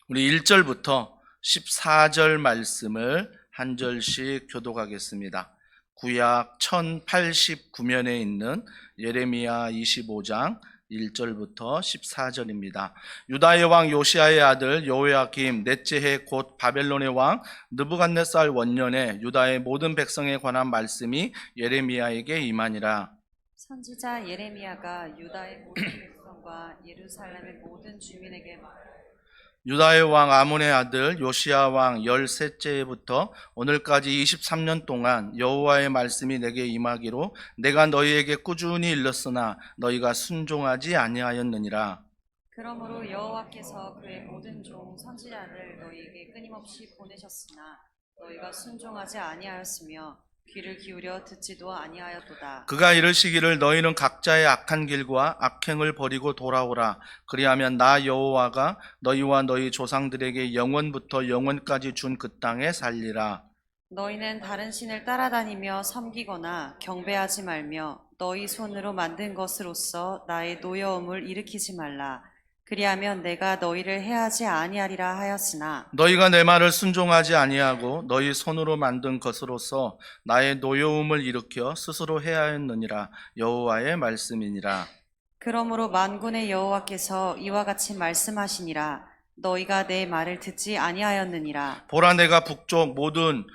우리 1절부터 14절 말씀을 한 절씩 교독하겠습니다. 구약 1089면에 있는 예레미야 25장 1절부터 14절입니다. 유다의 왕 요시야의 아들 여호야김 넷째 해 곧 바벨론의 왕 느부갓네살 원년에 유다의 모든 백성에 관한 말씀이 예레미야에게 임하니라. 선지자 예레미야가 유다의 모든 백성과 예루살렘의 모든 주민에게 유다의 왕 아몬의 아들 요시야 왕 13째 해부터 오늘까지 23년 동안 여호와의 말씀이 내게 임하기로 내가 너희에게 꾸준히 일렀으나 너희가 순종하지 아니하였느니라. 그러므로 여호와께서 그의 모든 종 선지자를 너희에게 끊임없이 보내셨으나 너희가 순종하지 아니하였으며 귀를 기울여 듣지도 아니하였도다. 그가 이르시기를 너희는 각자의 악한 길과 악행을 버리고 돌아오라. 그리하면 나 여호와가 너희와 너희 조상들에게 영원부터 영원까지 준 그 땅에 살리라. 너희는 다른 신을 따라다니며 섬기거나 경배하지 말며 너희 손으로 만든 것으로서 나의 노여움을 일으키지 말라. 그리하면 내가 너희를 해하지 아니하리라 하였으나 너희가 내 말을 순종하지 아니하고 너희 손으로 만든 것으로서 나의 노여움을 일으켜 스스로 해하였느니라. 여호와의 말씀이니라. 그러므로 만군의 여호와께서 이와 같이 말씀하시니라. 너희가 내 말을 듣지 아니하였느니라. 보라, 내가 북쪽 모든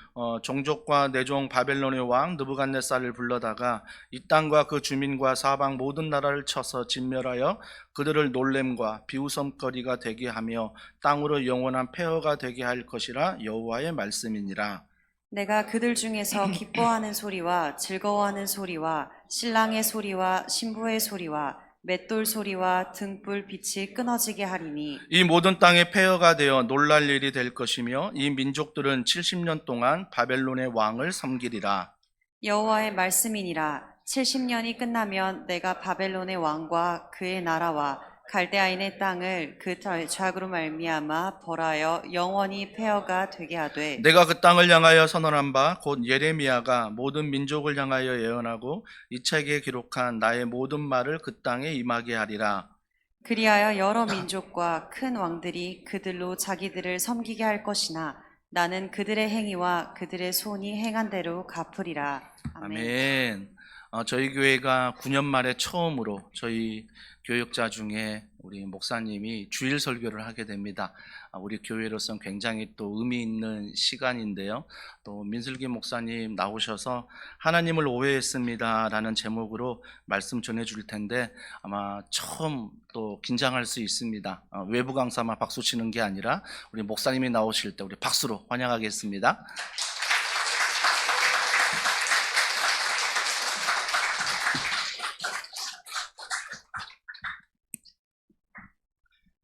종족과 내 종 바벨론의 왕 느부갓네살을 불러다가 이 땅과 그 주민과 사방 모든 나라를 쳐서 진멸하여 그들을 놀램과 비웃음거리가 되게 하며 땅으로 영원한 폐허가 되게 할 것이라. 여호와의 말씀이니라. 내가 그들 중에서 기뻐하는 소리와 즐거워하는 소리와 신랑의 소리와 신부의 소리와 맷돌 소리와 등불 빛이 끊어지게 하리니 이 모든 땅에 폐허가 되어 놀랄 일이 될 것이며 이 민족들은 70년 동안 바벨론의 왕을 섬기리라. 여호와의 말씀이니라. 70년이 끝나면 내가 바벨론의 왕과 그의 나라와 갈대아인의 땅을 그 죄악으로 말미암아 벌하여 영원히 폐허가 되게 하되 내가 그 땅을 향하여 선언한 바 곧 예레미야가 모든 민족을 향하여 예언하고 이 책에 기록한 나의 모든 말을 그 땅에 임하게 하리라. 그리하여 여러 민족과 큰 왕들이 그들로 자기들을 섬기게 할 것이나 나는 그들의 행위와 그들의 손이 행한 대로 갚으리라. 아멘. 아멘. 저희 교회가 9년 만에 처음으로 저희 교역자 중에 우리 목사님이 주일 설교를 하게 됩니다. 우리 교회로서는 굉장히 또 의미 있는 시간인데요. 또 민슬기 목사님 나오셔서 하나님을 오해했습니다 라는 제목으로 말씀 전해줄 텐데 아마 처음 또 긴장할 수 있습니다. 외부 강사만 박수 치는 게 아니라 우리 목사님이 나오실 때 우리 박수로 환영하겠습니다.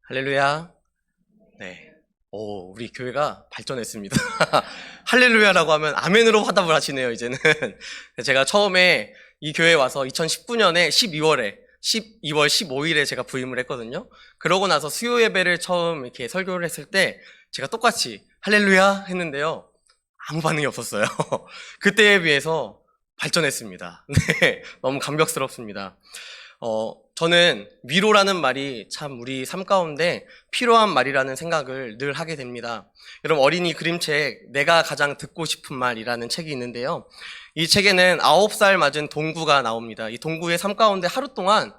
할렐루야. 네. 우리 교회가 발전했습니다. 할렐루야라고 하면 아멘으로 화답을 하시네요, 이제는. 제가 처음에 이 교회에 와서 2019년에 12월 15일에 제가 부임을 했거든요. 그러고 나서 수요 예배를 처음 이렇게 설교를 했을 때 제가 똑같이 할렐루야 했는데요. 아무 반응이 없었어요. 그때에 비해서 발전했습니다. 네. 너무 감격스럽습니다. 저는 위로라는 말이 참 우리 삶 가운데 필요한 말이라는 생각을 늘 하게 됩니다. 여러분, 어린이 그림책 내가 가장 듣고 싶은 말이라는 책이 있는데요. 이 책에는 9살 맞은 동구가 나옵니다. 이 동구의 삶 가운데 하루 동안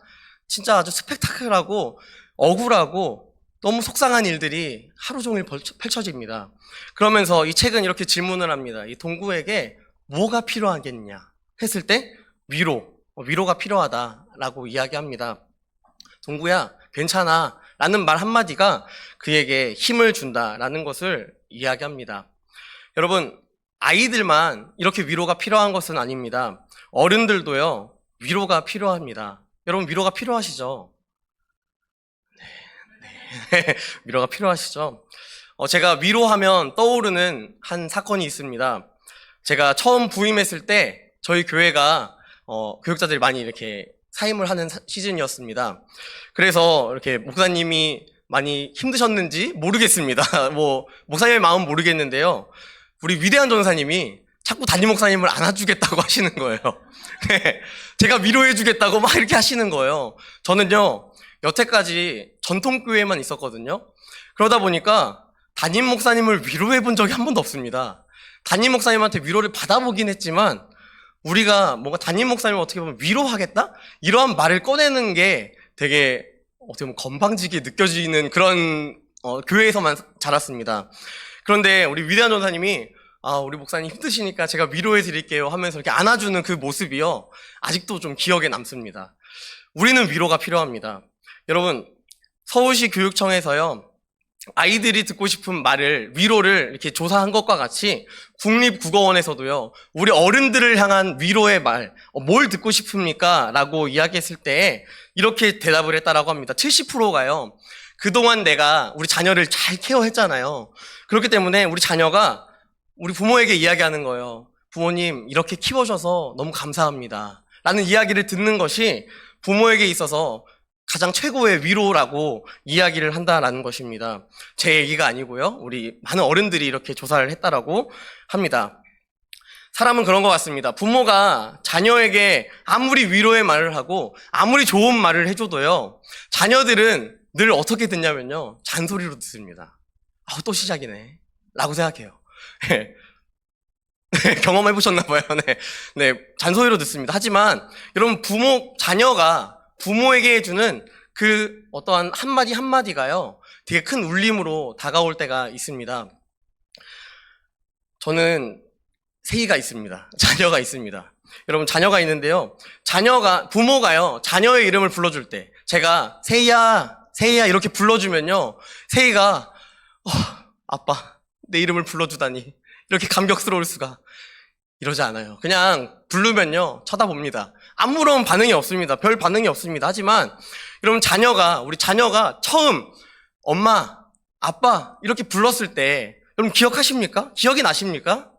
진짜 아주 스펙타클하고 억울하고 너무 속상한 일들이 하루 종일 펼쳐집니다. 그러면서 이 책은 이렇게 질문을 합니다. 이 동구에게 뭐가 필요하겠냐 했을 때 위로가 필요하다라고 이야기합니다. 동구야, 괜찮아 라는 말 한마디가 그에게 힘을 준다라는 것을 이야기합니다. 여러분, 아이들만 이렇게 위로가 필요한 것은 아닙니다. 어른들도요, 위로가 필요합니다. 여러분, 위로가 필요하시죠? 네. 위로가 필요하시죠? 제가 위로하면 떠오르는 한 사건이 있습니다. 제가 처음 부임했을 때 저희 교회가 교육자들이 많이 이렇게 사임을 하는 시즌이었습니다. 그래서 이렇게 목사님이 많이 힘드셨는지 모르겠습니다. 목사님의 마음 모르겠는데요. 우리 위대한 전사님이 자꾸 담임 목사님을 안아주겠다고 하시는 거예요. 제가 위로해주겠다고 막 이렇게 하시는 거예요. 저는요, 여태까지 전통교회만 있었거든요. 그러다 보니까 담임 목사님을 위로해 본 적이 한 번도 없습니다. 담임 목사님한테 위로를 받아보긴 했지만 우리가 뭔가 담임 목사님을 어떻게 보면 위로하겠다? 이러한 말을 꺼내는 게 되게 어떻게 보면 건방지게 느껴지는 그런 교회에서만 자랐습니다. 그런데 우리 위대한 전사님이 우리 목사님 힘드시니까 제가 위로해 드릴게요 하면서 이렇게 안아주는 그 모습이요. 아직도 좀 기억에 남습니다. 우리는 위로가 필요합니다. 여러분, 서울시 교육청에서요. 아이들이 듣고 싶은 말을, 위로를 이렇게 조사한 것과 같이 국립국어원에서도요. 우리 어른들을 향한 위로의 말, 뭘 듣고 싶습니까? 라고 이야기했을 때 이렇게 대답을 했다라고 합니다. 70%가요. 그동안 내가 우리 자녀를 잘 케어했잖아요. 그렇기 때문에 우리 자녀가 우리 부모에게 이야기하는 거예요. 부모님, 이렇게 키워줘서 너무 감사합니다. 라는 이야기를 듣는 것이 부모에게 있어서 가장 최고의 위로라고 이야기를 한다라는 것입니다. 제 얘기가 아니고요. 우리 많은 어른들이 이렇게 조사를 했다라고 합니다. 사람은 그런 것 같습니다. 부모가 자녀에게 아무리 위로의 말을 하고 아무리 좋은 말을 해줘도요. 자녀들은 늘 어떻게 듣냐면요. 잔소리로 듣습니다. 또 시작이네. 라고 생각해요. 네, 경험해보셨나봐요. 네, 잔소리로 듣습니다. 하지만 여러분, 자녀가 부모에게 해주는 그 어떠한 한마디 한마디가요, 되게 큰 울림으로 다가올 때가 있습니다. 저는 세이가 있습니다. 자녀가 있습니다. 여러분, 자녀가 있는데요. 부모가요, 자녀의 이름을 불러줄 때, 제가 세이야 이렇게 불러주면요, 세이가, 아빠, 내 이름을 불러주다니, 이렇게 감격스러울 수가. 이러지 않아요. 그냥 부르면요, 쳐다봅니다. 아무런 반응이 없습니다. 별 반응이 없습니다. 하지만 여러분, 우리 자녀가 처음 엄마, 아빠 이렇게 불렀을 때 여러분 기억하십니까? 기억이 나십니까?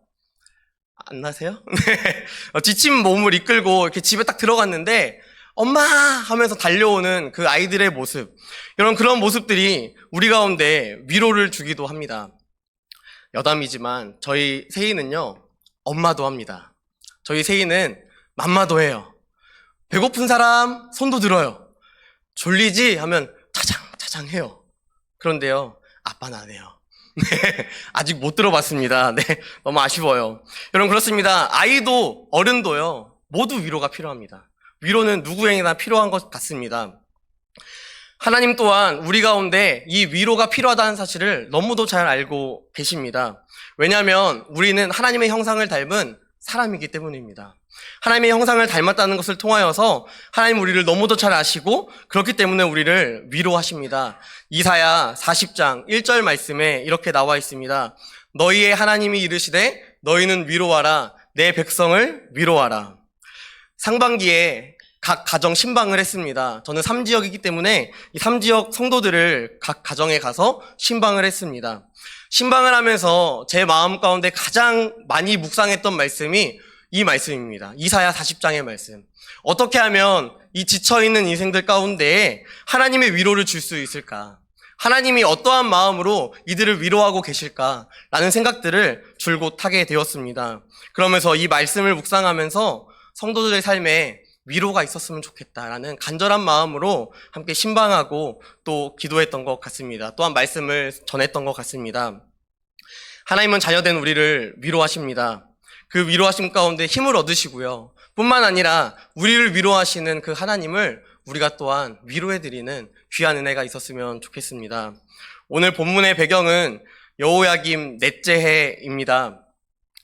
안 나세요? 네. 지친 몸을 이끌고 이렇게 집에 딱 들어갔는데 엄마 하면서 달려오는 그 아이들의 모습, 여러분, 그런 모습들이 우리 가운데 위로를 주기도 합니다. 여담이지만 저희 세이는요, 엄마도 합니다. 저희 세이는 맘마도 해요. 배고픈 사람 손도 들어요. 졸리지? 하면 차장 해요. 그런데요, 아빠는 안 해요. 네, 아직 못 들어봤습니다. 네, 너무 아쉬워요. 여러분, 그렇습니다. 아이도 어른도요, 모두 위로가 필요합니다. 위로는 누구에게나 필요한 것 같습니다. 하나님 또한 우리 가운데 이 위로가 필요하다는 사실을 너무도 잘 알고 계십니다. 왜냐하면 우리는 하나님의 형상을 닮은 사람이기 때문입니다. 하나님의 형상을 닮았다는 것을 통하여서 하나님 우리를 너무도 잘 아시고 그렇기 때문에 우리를 위로하십니다. 이사야 40장 1절 말씀에 이렇게 나와 있습니다. 너희의 하나님이 이르시되 너희는 위로하라, 내 백성을 위로하라. 상반기에 각 가정 신방을 했습니다. 저는 3지역이기 때문에 이 3지역 성도들을 각 가정에 가서 신방을 했습니다. 신방을 하면서 제 마음 가운데 가장 많이 묵상했던 말씀이 이 말씀입니다. 이사야 40장의 말씀. 어떻게 하면 이 지쳐있는 인생들 가운데 하나님의 위로를 줄 수 있을까? 하나님이 어떠한 마음으로 이들을 위로하고 계실까라는 생각들을 줄곧 하게 되었습니다. 그러면서 이 말씀을 묵상하면서 성도들의 삶에 위로가 있었으면 좋겠다라는 간절한 마음으로 함께 신방하고 또 기도했던 것 같습니다. 또한 말씀을 전했던 것 같습니다. 하나님은 자녀된 우리를 위로하십니다. 그 위로하심 가운데 힘을 얻으시고요. 뿐만 아니라 우리를 위로하시는 그 하나님을 우리가 또한 위로해드리는 귀한 은혜가 있었으면 좋겠습니다. 오늘 본문의 배경은 여호야김 넷째 해입니다.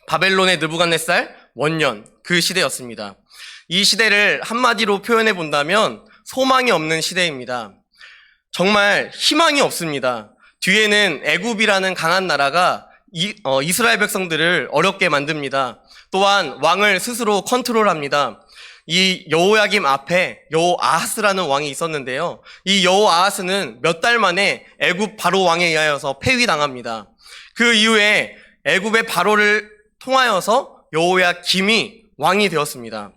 바벨론의 느부갓네살 원년, 그 시대였습니다. 이 시대를 한마디로 표현해 본다면 소망이 없는 시대입니다. 정말 희망이 없습니다. 뒤에는 애굽이라는 강한 나라가 이스라엘 백성들을 어렵게 만듭니다. 또한 왕을 스스로 컨트롤합니다. 이 여호야김 앞에 여호아하스라는 왕이 있었는데요. 이 여호아하스는 몇 달 만에 애굽 바로 왕에 의하여서 폐위당합니다. 그 이후에 애굽의 바로를 통하여서 여호야김이 왕이 되었습니다.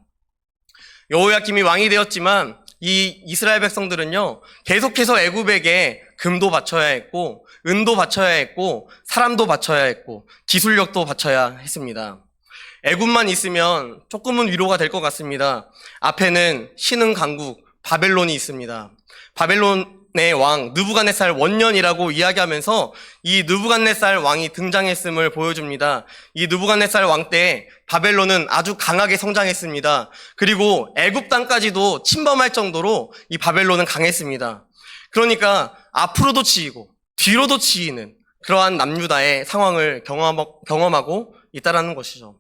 여호야김이 왕이 되었지만 이 이스라엘 백성들은요, 계속해서 애굽에게 금도 바쳐야 했고 은도 바쳐야 했고 사람도 바쳐야 했고 기술력도 바쳐야 했습니다. 애굽만 있으면 조금은 위로가 될 것 같습니다. 앞에는 신흥 강국 바벨론이 있습니다. 바벨론의 왕 느부갓네살 원년이라고 이야기하면서 이 느부갓네살 왕이 등장했음을 보여줍니다. 이 느부갓네살 왕 때 바벨론은 아주 강하게 성장했습니다. 그리고 애굽 땅까지도 침범할 정도로 이 바벨론은 강했습니다. 그러니까 앞으로도 치이고 뒤로도 치이는 그러한 남유다의 상황을 경험하고 있다라는 것이죠.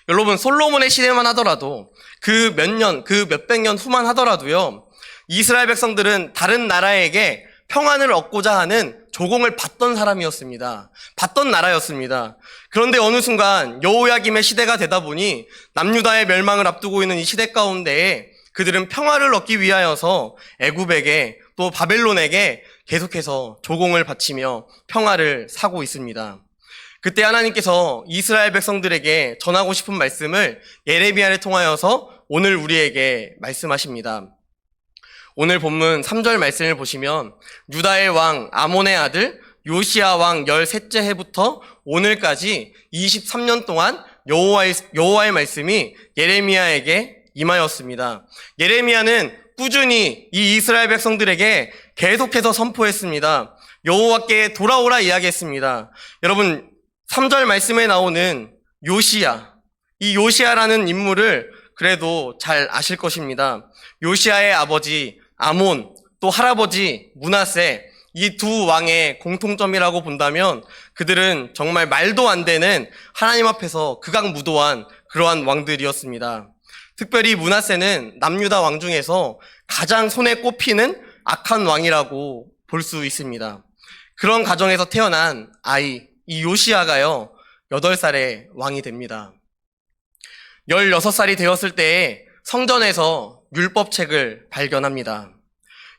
여러분, 솔로몬의 시대만 하더라도 그 몇백 년 후만 하더라도요, 이스라엘 백성들은 다른 나라에게 평안을 얻고자 하는 조공을 받던 사람이었습니다. 받던 나라였습니다. 그런데 어느 순간 여호야김의 시대가 되다 보니 남유다의 멸망을 앞두고 있는 이 시대 가운데에 그들은 평화를 얻기 위하여서 애굽에게 또 바벨론에게 계속해서 조공을 바치며 평화를 사고 있습니다. 그때 하나님께서 이스라엘 백성들에게 전하고 싶은 말씀을 예레미야를 통하여서 오늘 우리에게 말씀하십니다. 오늘 본문 3절 말씀을 보시면 유다의 왕 아몬의 아들 요시야 왕 13째 해부터 오늘까지 23년 동안 여호와의 말씀이 예레미야에게 임하였습니다. 예레미야는 꾸준히 이 이스라엘 백성들에게 계속해서 선포했습니다. 여호와께 돌아오라 이야기했습니다. 여러분, 3절 말씀에 나오는 요시야, 이 요시야라는 인물을 그래도 잘 아실 것입니다. 요시야의 아버지 아몬, 또 할아버지 므낫세, 이 두 왕의 공통점이라고 본다면 그들은 정말 말도 안 되는 하나님 앞에서 극악무도한 그러한 왕들이었습니다. 특별히 므낫세는 남유다 왕 중에서 가장 손에 꼽히는 악한 왕이라고 볼 수 있습니다. 그런 가정에서 태어난 아이, 이 요시야가요, 8살에 왕이 됩니다. 16살이 되었을 때에 성전에서 율법책을 발견합니다.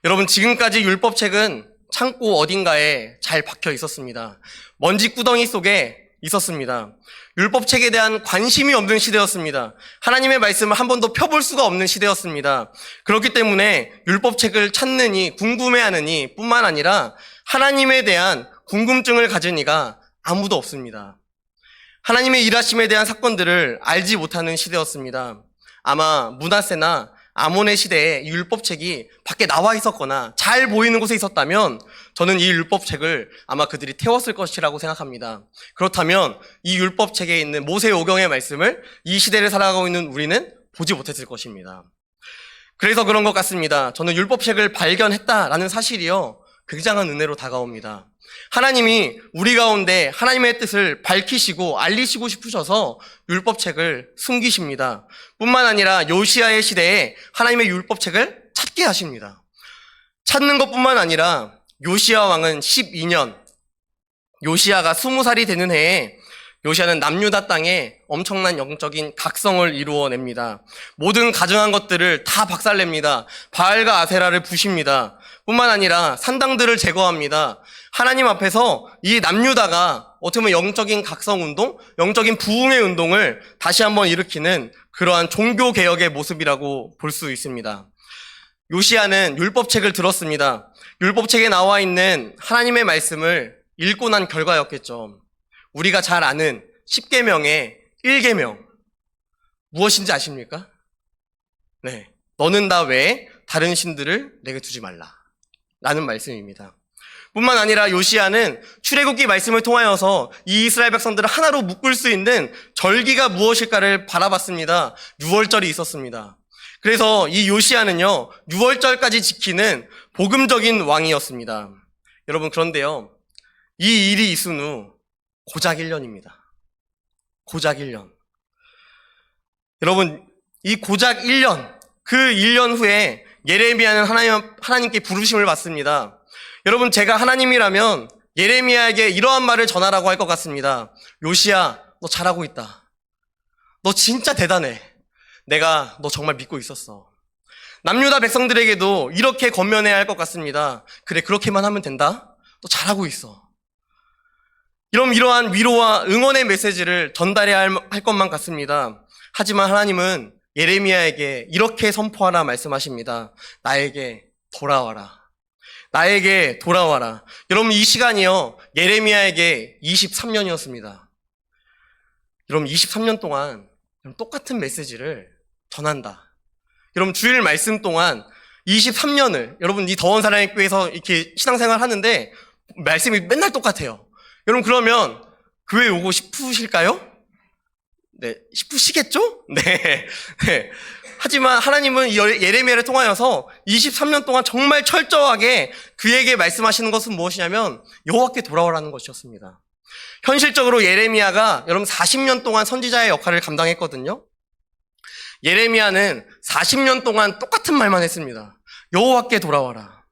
여러분, 지금까지 율법책은 창고 어딘가에 잘 박혀 있었습니다. 먼지 구덩이 속에 있었습니다. 율법책에 대한 관심이 없는 시대였습니다. 하나님의 말씀을 한 번도 펴볼 수가 없는 시대였습니다. 그렇기 때문에 율법책을 찾느니 궁금해하느니 뿐만 아니라 하나님에 대한 궁금증을 가진 이가 아무도 없습니다. 하나님의 일하심에 대한 사건들을 알지 못하는 시대였습니다. 아마 므낫세나 아몬의 시대에 이 율법책이 밖에 나와 있었거나 잘 보이는 곳에 있었다면 저는 이 율법책을 아마 그들이 태웠을 것이라고 생각합니다. 그렇다면 이 율법책에 있는 모세오경의 말씀을 이 시대를 살아가고 있는 우리는 보지 못했을 것입니다. 그래서 그런 것 같습니다. 저는 율법책을 발견했다라는 사실이요, 굉장한 은혜로 다가옵니다. 하나님이 우리 가운데 하나님의 뜻을 밝히시고 알리시고 싶으셔서 율법책을 숨기십니다. 뿐만 아니라 요시야의 시대에 하나님의 율법책을 찾게 하십니다. 찾는 것뿐만 아니라 요시야 왕은 12년, 요시야가 20살이 되는 해에 요시야는 남유다 땅에 엄청난 영적인 각성을 이루어냅니다. 모든 가증한 것들을 다 박살냅니다. 바알과 아세라를 부십니다. 뿐만 아니라 산당들을 제거합니다. 하나님 앞에서 이 남유다가 어떻게 보면 영적인 각성운동, 영적인 부흥의 운동을 다시 한번 일으키는 그러한 종교개혁의 모습이라고 볼 수 있습니다. 요시야는 율법책을 들었습니다. 율법책에 나와 있는 하나님의 말씀을 읽고 난 결과였겠죠. 우리가 잘 아는 10계명의 1계명 무엇인지 아십니까? 네, 너는 나 외에 다른 신들을 내게 두지 말라 라는 말씀입니다. 뿐만 아니라 요시야는 출애굽기 말씀을 통하여서 이 이스라엘 백성들을 하나로 묶을 수 있는 절기가 무엇일까를 바라봤습니다. 유월절이 있었습니다. 그래서 이 요시야는요, 유월절까지 지키는 복음적인 왕이었습니다. 여러분, 그런데요, 이 일이 있은 후 고작 1년입니다. 고작 1년. 여러분, 이 고작 1년, 그 1년 후에 예레미야는 하나님께 부르심을 받습니다. 여러분, 제가 하나님이라면 예레미야에게 이러한 말을 전하라고 할 것 같습니다. 요시야, 너 잘하고 있다. 너 진짜 대단해. 내가 너 정말 믿고 있었어. 남유다 백성들에게도 이렇게 권면해야 할 것 같습니다. 그래, 그렇게만 하면 된다. 너 잘하고 있어. 이러한 위로와 응원의 메시지를 전달해야 할 것만 같습니다. 하지만 하나님은 예레미야에게 이렇게 선포하라 말씀하십니다. 나에게 돌아와라. 나에게 돌아와라. 여러분, 이 시간이요, 예레미야에게 23년이었습니다. 여러분, 23년 동안 똑같은 메시지를 전한다. 여러분, 주일 말씀 동안 23년을 여러분 이 더운 사랑의 교회에서 이렇게 신앙생활 하는데 말씀이 맨날 똑같아요. 여러분 그러면 교회 오고 싶으실까요? 네, 싶으시겠죠? 네. 네. 하지만 하나님은 이 예레미야를 통하여서 23년 동안 정말 철저하게 그에게 말씀하시는 것은 무엇이냐면 여호와께 돌아오라는 것이었습니다. 현실적으로 예레미야가 여러분 40년 동안 선지자의 역할을 감당했거든요. 예레미야는 40년 동안 똑같은 말만 했습니다. 여호와께 돌아와라.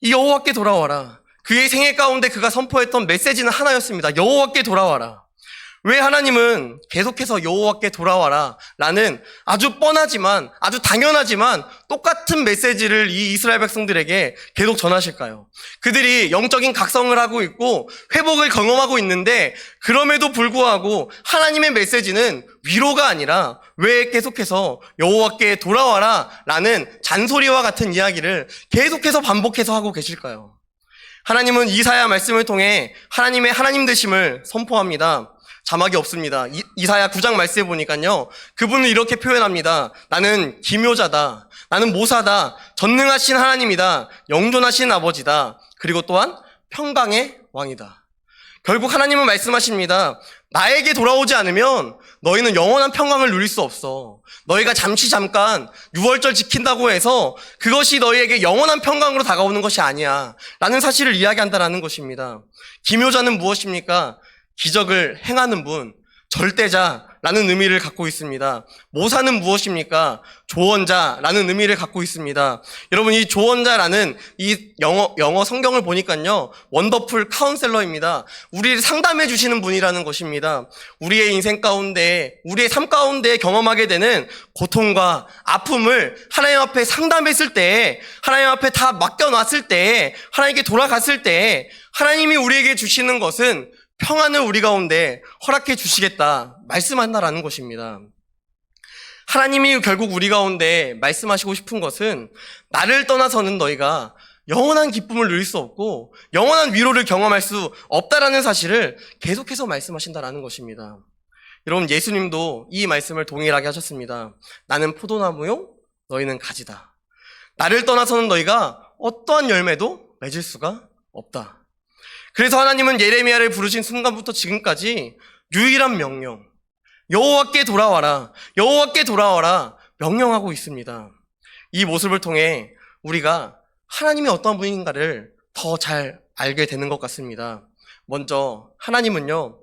이 여호와께 돌아와라. 그의 생애 가운데 그가 선포했던 메시지는 하나였습니다. 여호와께 돌아와라. 왜 하나님은 계속해서 여호와께 돌아와라 라는 아주 뻔하지만 아주 당연하지만 똑같은 메시지를 이 이스라엘 백성들에게 계속 전하실까요? 그들이 영적인 각성을 하고 있고 회복을 경험하고 있는데 그럼에도 불구하고 하나님의 메시지는 위로가 아니라 왜 계속해서 여호와께 돌아와라 라는 잔소리와 같은 이야기를 계속해서 반복해서 하고 계실까요? 하나님은 이사야 말씀을 통해 하나님의 하나님 되심을 선포합니다. 자막이 없습니다. 이사야 9장 말씀에 보니까요. 그분은 이렇게 표현합니다. 나는 기묘자다. 나는 모사다. 전능하신 하나님이다. 영존하신 아버지다. 그리고 또한 평강의 왕이다. 결국 하나님은 말씀하십니다. 나에게 돌아오지 않으면 너희는 영원한 평강을 누릴 수 없어. 너희가 잠깐 6월절 지킨다고 해서 그것이 너희에게 영원한 평강으로 다가오는 것이 아니야. 라는 사실을 이야기한다라는 것입니다. 기묘자는 무엇입니까? 기적을 행하는 분, 절대자라는 의미를 갖고 있습니다. 모사는 무엇입니까? 조언자라는 의미를 갖고 있습니다. 여러분 이 조언자라는 이 영어 성경을 보니까요. 원더풀 카운셀러입니다. 우리를 상담해 주시는 분이라는 것입니다. 우리의 인생 가운데, 우리의 삶 가운데 경험하게 되는 고통과 아픔을 하나님 앞에 상담했을 때, 하나님 앞에 다 맡겨놨을 때, 하나님께 돌아갔을 때 하나님이 우리에게 주시는 것은 평안을 우리 가운데 허락해 주시겠다 말씀한다라는 것입니다. 하나님이 결국 우리 가운데 말씀하시고 싶은 것은 나를 떠나서는 너희가 영원한 기쁨을 누릴 수 없고 영원한 위로를 경험할 수 없다라는 사실을 계속해서 말씀하신다라는 것입니다. 여러분 예수님도 이 말씀을 동일하게 하셨습니다. 나는 포도나무요 너희는 가지다. 나를 떠나서는 너희가 어떠한 열매도 맺을 수가 없다. 그래서 하나님은 예레미야를 부르신 순간부터 지금까지 유일한 명령, 여호와께 돌아와라, 여호와께 돌아와라 명령하고 있습니다. 이 모습을 통해 우리가 하나님이 어떤 분인가를 더 잘 알게 되는 것 같습니다. 먼저 하나님은요,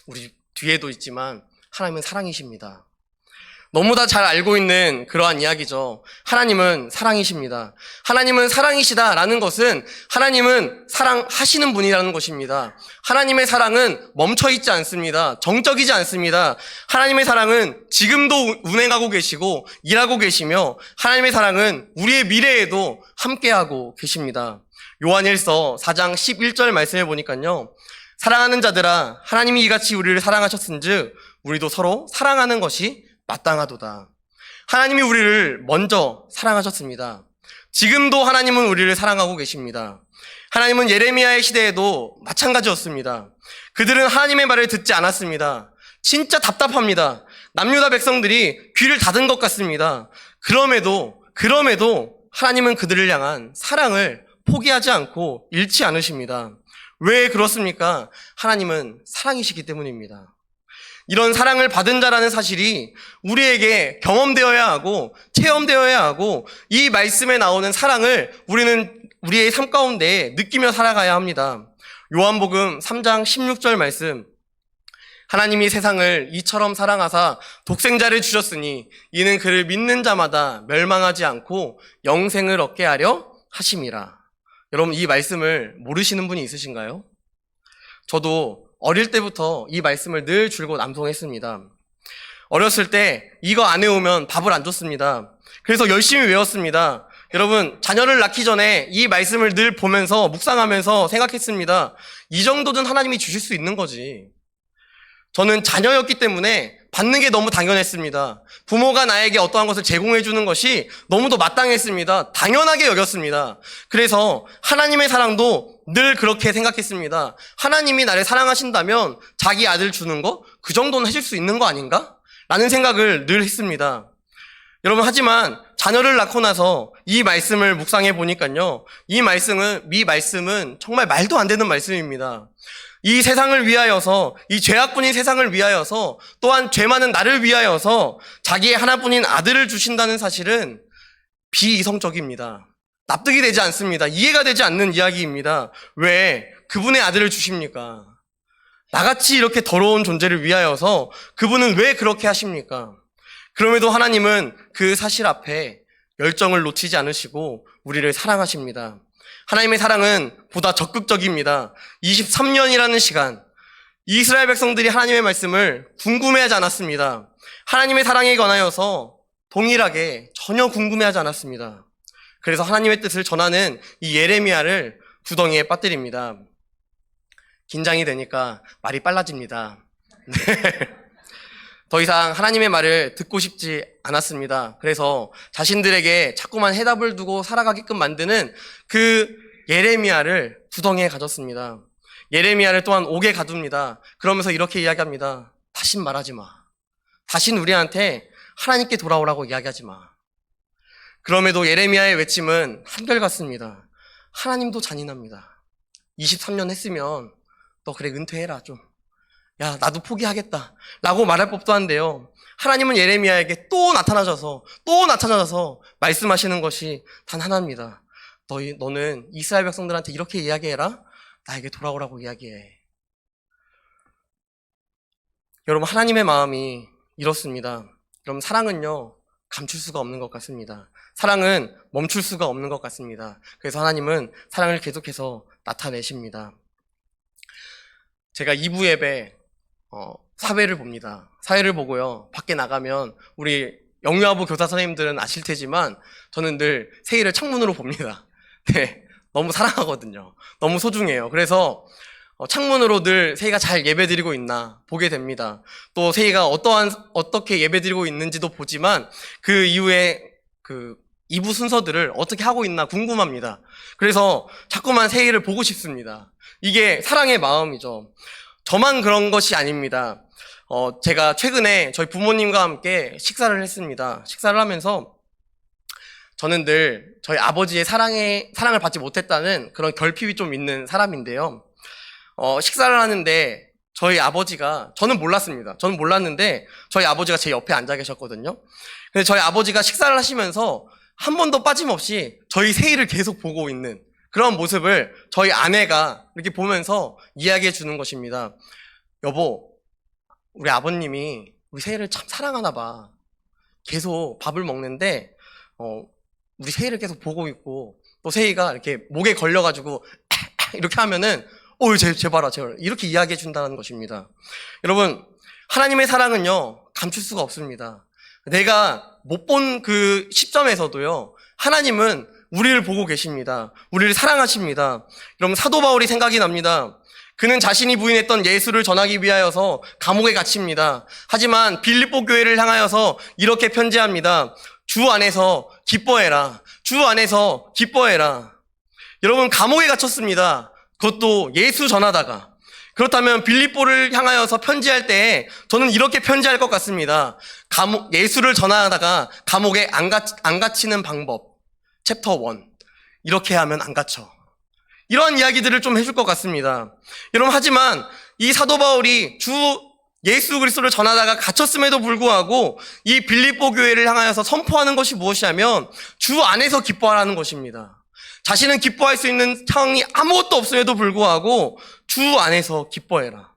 우리 뒤에도 있지만 하나님은 사랑이십니다. 너무나 잘 알고 있는 그러한 이야기죠. 하나님은 사랑이십니다. 하나님은 사랑이시다라는 것은 하나님은 사랑하시는 분이라는 것입니다. 하나님의 사랑은 멈춰있지 않습니다. 정적이지 않습니다. 하나님의 사랑은 지금도 운행하고 계시고 일하고 계시며 하나님의 사랑은 우리의 미래에도 함께하고 계십니다. 요한일서 4장 11절 말씀해 보니까요. 사랑하는 자들아 하나님이 이같이 우리를 사랑하셨은즉 우리도 서로 사랑하는 것이 마땅하도다. 하나님이 우리를 먼저 사랑하셨습니다. 지금도 하나님은 우리를 사랑하고 계십니다. 하나님은 예레미야의 시대에도 마찬가지였습니다. 그들은 하나님의 말을 듣지 않았습니다. 진짜 답답합니다. 남유다 백성들이 귀를 닫은 것 같습니다. 그럼에도 하나님은 그들을 향한 사랑을 포기하지 않고 잃지 않으십니다. 왜 그렇습니까? 하나님은 사랑이시기 때문입니다. 이런 사랑을 받은 자라는 사실이 우리에게 경험되어야 하고 체험되어야 하고 이 말씀에 나오는 사랑을 우리는 우리의 삶 가운데 느끼며 살아가야 합니다. 요한복음 3장 16절 말씀, 하나님이 세상을 이처럼 사랑하사 독생자를 주셨으니 이는 그를 믿는 자마다 멸망하지 않고 영생을 얻게 하려 하심이라. 여러분 이 말씀을 모르시는 분이 있으신가요? 저도 어릴 때부터 이 말씀을 늘 줄곧 암송했습니다. 어렸을 때 이거 안 외우면 밥을 안 줬습니다. 그래서 열심히 외웠습니다. 여러분 자녀를 낳기 전에 이 말씀을 늘 보면서 묵상하면서 생각했습니다. 이 정도는 하나님이 주실 수 있는 거지. 저는 자녀였기 때문에 받는 게 너무 당연했습니다. 부모가 나에게 어떠한 것을 제공해 주는 것이 너무도 마땅했습니다. 당연하게 여겼습니다. 그래서 하나님의 사랑도 늘 그렇게 생각했습니다. 하나님이 나를 사랑하신다면 자기 아들 주는 거 그 정도는 해줄 수 있는 거 아닌가? 라는 생각을 늘 했습니다. 여러분, 하지만 자녀를 낳고 나서 이 말씀을 묵상해 보니까요, 이 말씀은 정말 말도 안 되는 말씀입니다. 이 세상을 위하여서, 이 죄악뿐인 세상을 위하여서, 또한 죄 많은 나를 위하여서 자기의 하나뿐인 아들을 주신다는 사실은 비이성적입니다. 납득이 되지 않습니다. 이해가 되지 않는 이야기입니다. 왜 그분의 아들을 주십니까? 나같이 이렇게 더러운 존재를 위하여서 그분은 왜 그렇게 하십니까? 그럼에도 하나님은 그 사실 앞에 열정을 놓치지 않으시고 우리를 사랑하십니다. 하나님의 사랑은 보다 적극적입니다. 23년이라는 시간, 이스라엘 백성들이 하나님의 말씀을 궁금해하지 않았습니다. 하나님의 사랑에 관하여서 동일하게 전혀 궁금해하지 않았습니다. 그래서 하나님의 뜻을 전하는 이 예레미야를 구덩이에 빠뜨립니다. 긴장이 되니까 말이 빨라집니다. 더 이상 하나님의 말을 듣고 싶지 않았습니다. 그래서 자신들에게 자꾸만 해답을 두고 살아가게끔 만드는 그 예레미야를 구덩이에 가뒀습니다. 예레미야를 또한 옥에 가둡니다. 그러면서 이렇게 이야기합니다. 다신 말하지 마. 다신 우리한테 하나님께 돌아오라고 이야기하지 마. 그럼에도 예레미야의 외침은 한결같습니다. 하나님도 잔인합니다. 23년 했으면 너 그래 은퇴해라 좀. 야, 나도 포기하겠다 라고 말할 법도 한데요, 하나님은 예레미야에게 또 나타나셔서 말씀하시는 것이 단 하나입니다. 너는 이스라엘 백성들한테 이렇게 이야기해라. 나에게 돌아오라고 이야기해. 여러분, 하나님의 마음이 이렇습니다. 여러분, 사랑은요 감출 수가 없는 것 같습니다. 사랑은 멈출 수가 없는 것 같습니다. 그래서 하나님은 사랑을 계속해서 나타내십니다. 제가 2부 예배 사회를 봅니다. 사회를 보고요, 밖에 나가면 우리 영유아부 교사 선생님들은 아실 테지만 저는 늘 세희를 창문으로 봅니다. 네, 너무 사랑하거든요. 너무 소중해요. 그래서 창문으로 늘 세희가 잘 예배드리고 있나 보게 됩니다. 또 세희가 어떻게 예배드리고 있는지도 보지만 그 이후에 그 2부 순서들을 어떻게 하고 있나 궁금합니다. 그래서 자꾸만 세희를 보고 싶습니다. 이게 사랑의 마음이죠. 저만 그런 것이 아닙니다. 제가 최근에 저희 부모님과 함께 식사를 했습니다. 식사를 하면서 저는 늘 저희 아버지의 사랑을 받지 못했다는 그런 결핍이 좀 있는 사람인데요. 식사를 하는데 저희 아버지가, 저는 몰랐습니다. 저는 몰랐는데 저희 아버지가 제 옆에 앉아 계셨거든요. 근데 저희 아버지가 식사를 하시면서 한 번도 빠짐없이 저희 세희를 계속 보고 있는 그런 모습을 저희 아내가 이렇게 보면서 이야기해 주는 것입니다. 여보, 우리 아버님이 우리 세희를 참 사랑하나 봐. 계속 밥을 먹는데 우리 세희를 계속 보고 있고, 또 세희가 이렇게 목에 걸려가지고 이렇게 하면은 쟤 봐라 이렇게 이야기해 준다는 것입니다. 여러분, 하나님의 사랑은요 감출 수가 없습니다. 내가 못 본 그 시점에서도요, 하나님은 우리를 보고 계십니다. 우리를 사랑하십니다. 여러분, 사도 바울이 생각이 납니다. 그는 자신이 부인했던 예수를 전하기 위하여서 감옥에 갇힙니다. 하지만 빌립보 교회를 향하여서 이렇게 편지합니다. 주 안에서 기뻐해라. 주 안에서 기뻐해라. 여러분, 감옥에 갇혔습니다. 그것도 예수 전하다가. 그렇다면 빌립보를 향하여서 편지할 때 저는 이렇게 편지할 것 같습니다. 예수를 전하다가 감옥에 안 갇히는 방법. 챕터 1. 이렇게 하면 안 갇혀. 이런 이야기들을 좀 해줄 것 같습니다. 여러분, 하지만 이 사도 바울이 주 예수 그리스도를 전하다가 갇혔음에도 불구하고 이 빌립보 교회를 향하여서 선포하는 것이 무엇이냐면 주 안에서 기뻐하라는 것입니다. 자신은 기뻐할 수 있는 상황이 아무것도 없음에도 불구하고 주 안에서 기뻐해라.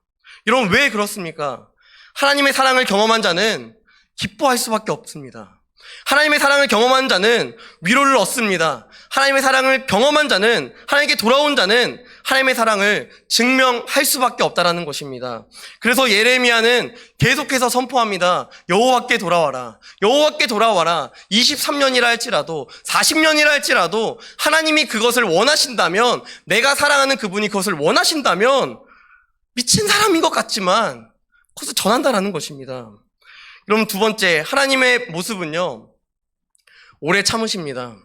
여러분, 왜 그렇습니까? 하나님의 사랑을 경험한 자는 기뻐할 수밖에 없습니다. 하나님의 사랑을 경험한 자는 위로를 얻습니다. 하나님의 사랑을 경험한 자는, 하나님께 돌아온 자는 하나님의 사랑을 증명할 수밖에 없다라는 것입니다. 그래서 예레미야는 계속해서 선포합니다. 여호와께 돌아와라. 여호와께 돌아와라. 23년이라 할지라도 40년이라 할지라도 하나님이 그것을 원하신다면, 내가 사랑하는 그분이 그것을 원하신다면 미친 사람인 것 같지만 그것을 전한다라는 것입니다. 여러분, 두 번째, 하나님의 모습은요 오래 참으십니다.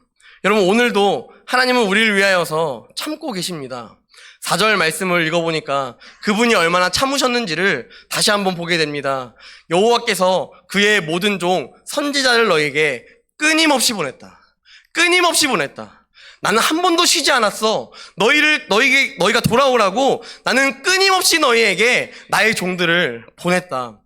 여러분, 오늘도 하나님은 우리를 위하여서 참고 계십니다. 4절 말씀을 읽어보니까 그분이 얼마나 참으셨는지를 다시 한번 보게 됩니다. 여호와께서 그의 모든 종 선지자를 너에게 끊임없이 보냈다. 끊임없이 보냈다. 나는 한 번도 쉬지 않았어. 너희가 돌아오라고 나는 끊임없이 너희에게 나의 종들을 보냈다.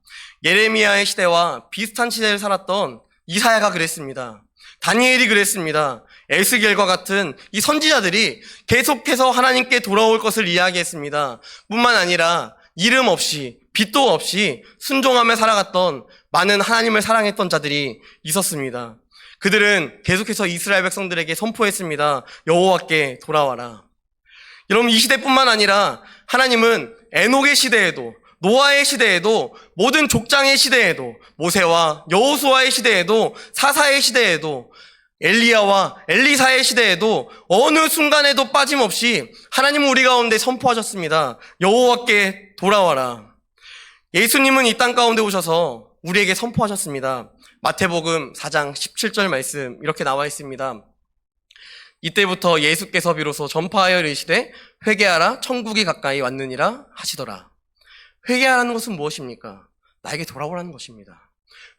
예레미야의 시대와 비슷한 시대를 살았던 이사야가 그랬습니다. 다니엘이 그랬습니다. 에스겔과 같은 이 선지자들이 계속해서 하나님께 돌아올 것을 이야기했습니다. 뿐만 아니라 이름 없이 빛도 없이 순종하며 살아갔던 많은 하나님을 사랑했던 자들이 있었습니다. 그들은 계속해서 이스라엘 백성들에게 선포했습니다. 여호와께 돌아와라. 여러분, 이 시대뿐만 아니라 하나님은 에녹의 시대에도, 노아의 시대에도, 모든 족장의 시대에도, 모세와 여호수아의 시대에도, 사사의 시대에도, 엘리야와 엘리사의 시대에도 어느 순간에도 빠짐없이 하나님은 우리 가운데 선포하셨습니다. 여호와께 돌아와라. 예수님은 이 땅 가운데 오셔서 우리에게 선포하셨습니다. 마태복음 4장 17절 말씀 이렇게 나와 있습니다. 이때부터 예수께서 비로소 전파하여 이르시되 회개하라 천국이 가까이 왔느니라 하시더라. 회개하라는 것은 무엇입니까? 나에게 돌아오라는 것입니다.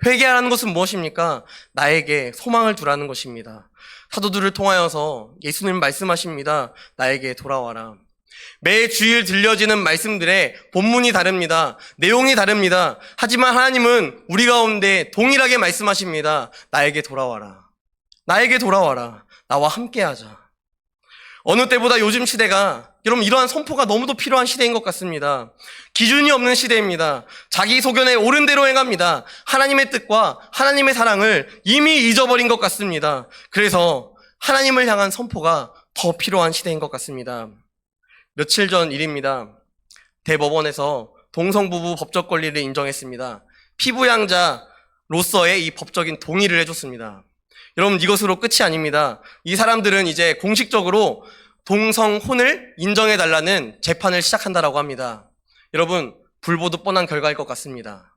회개하라는 것은 무엇입니까? 나에게 소망을 두라는 것입니다. 사도들을 통하여서 예수님 말씀하십니다. 나에게 돌아와라. 매 주일 들려지는 말씀들의 본문이 다릅니다. 내용이 다릅니다. 하지만 하나님은 우리 가운데 동일하게 말씀하십니다. 나에게 돌아와라. 나에게 돌아와라. 나와 함께하자. 어느 때보다 요즘 시대가, 여러분, 이러한 선포가 너무도 필요한 시대인 것 같습니다. 기준이 없는 시대입니다. 자기 소견에 옳은 대로 행합니다. 하나님의 뜻과 하나님의 사랑을 이미 잊어버린 것 같습니다. 그래서 하나님을 향한 선포가 더 필요한 시대인 것 같습니다. 며칠 전 일입니다. 대법원에서 동성부부 법적 권리를 인정했습니다. 피부양자로서의 이 법적인 동의를 해줬습니다. 여러분, 이것으로 끝이 아닙니다. 이 사람들은 이제 공식적으로 동성혼을 인정해달라는 재판을 시작한다라고 합니다. 여러분, 불보듯 뻔한 결과일 것 같습니다.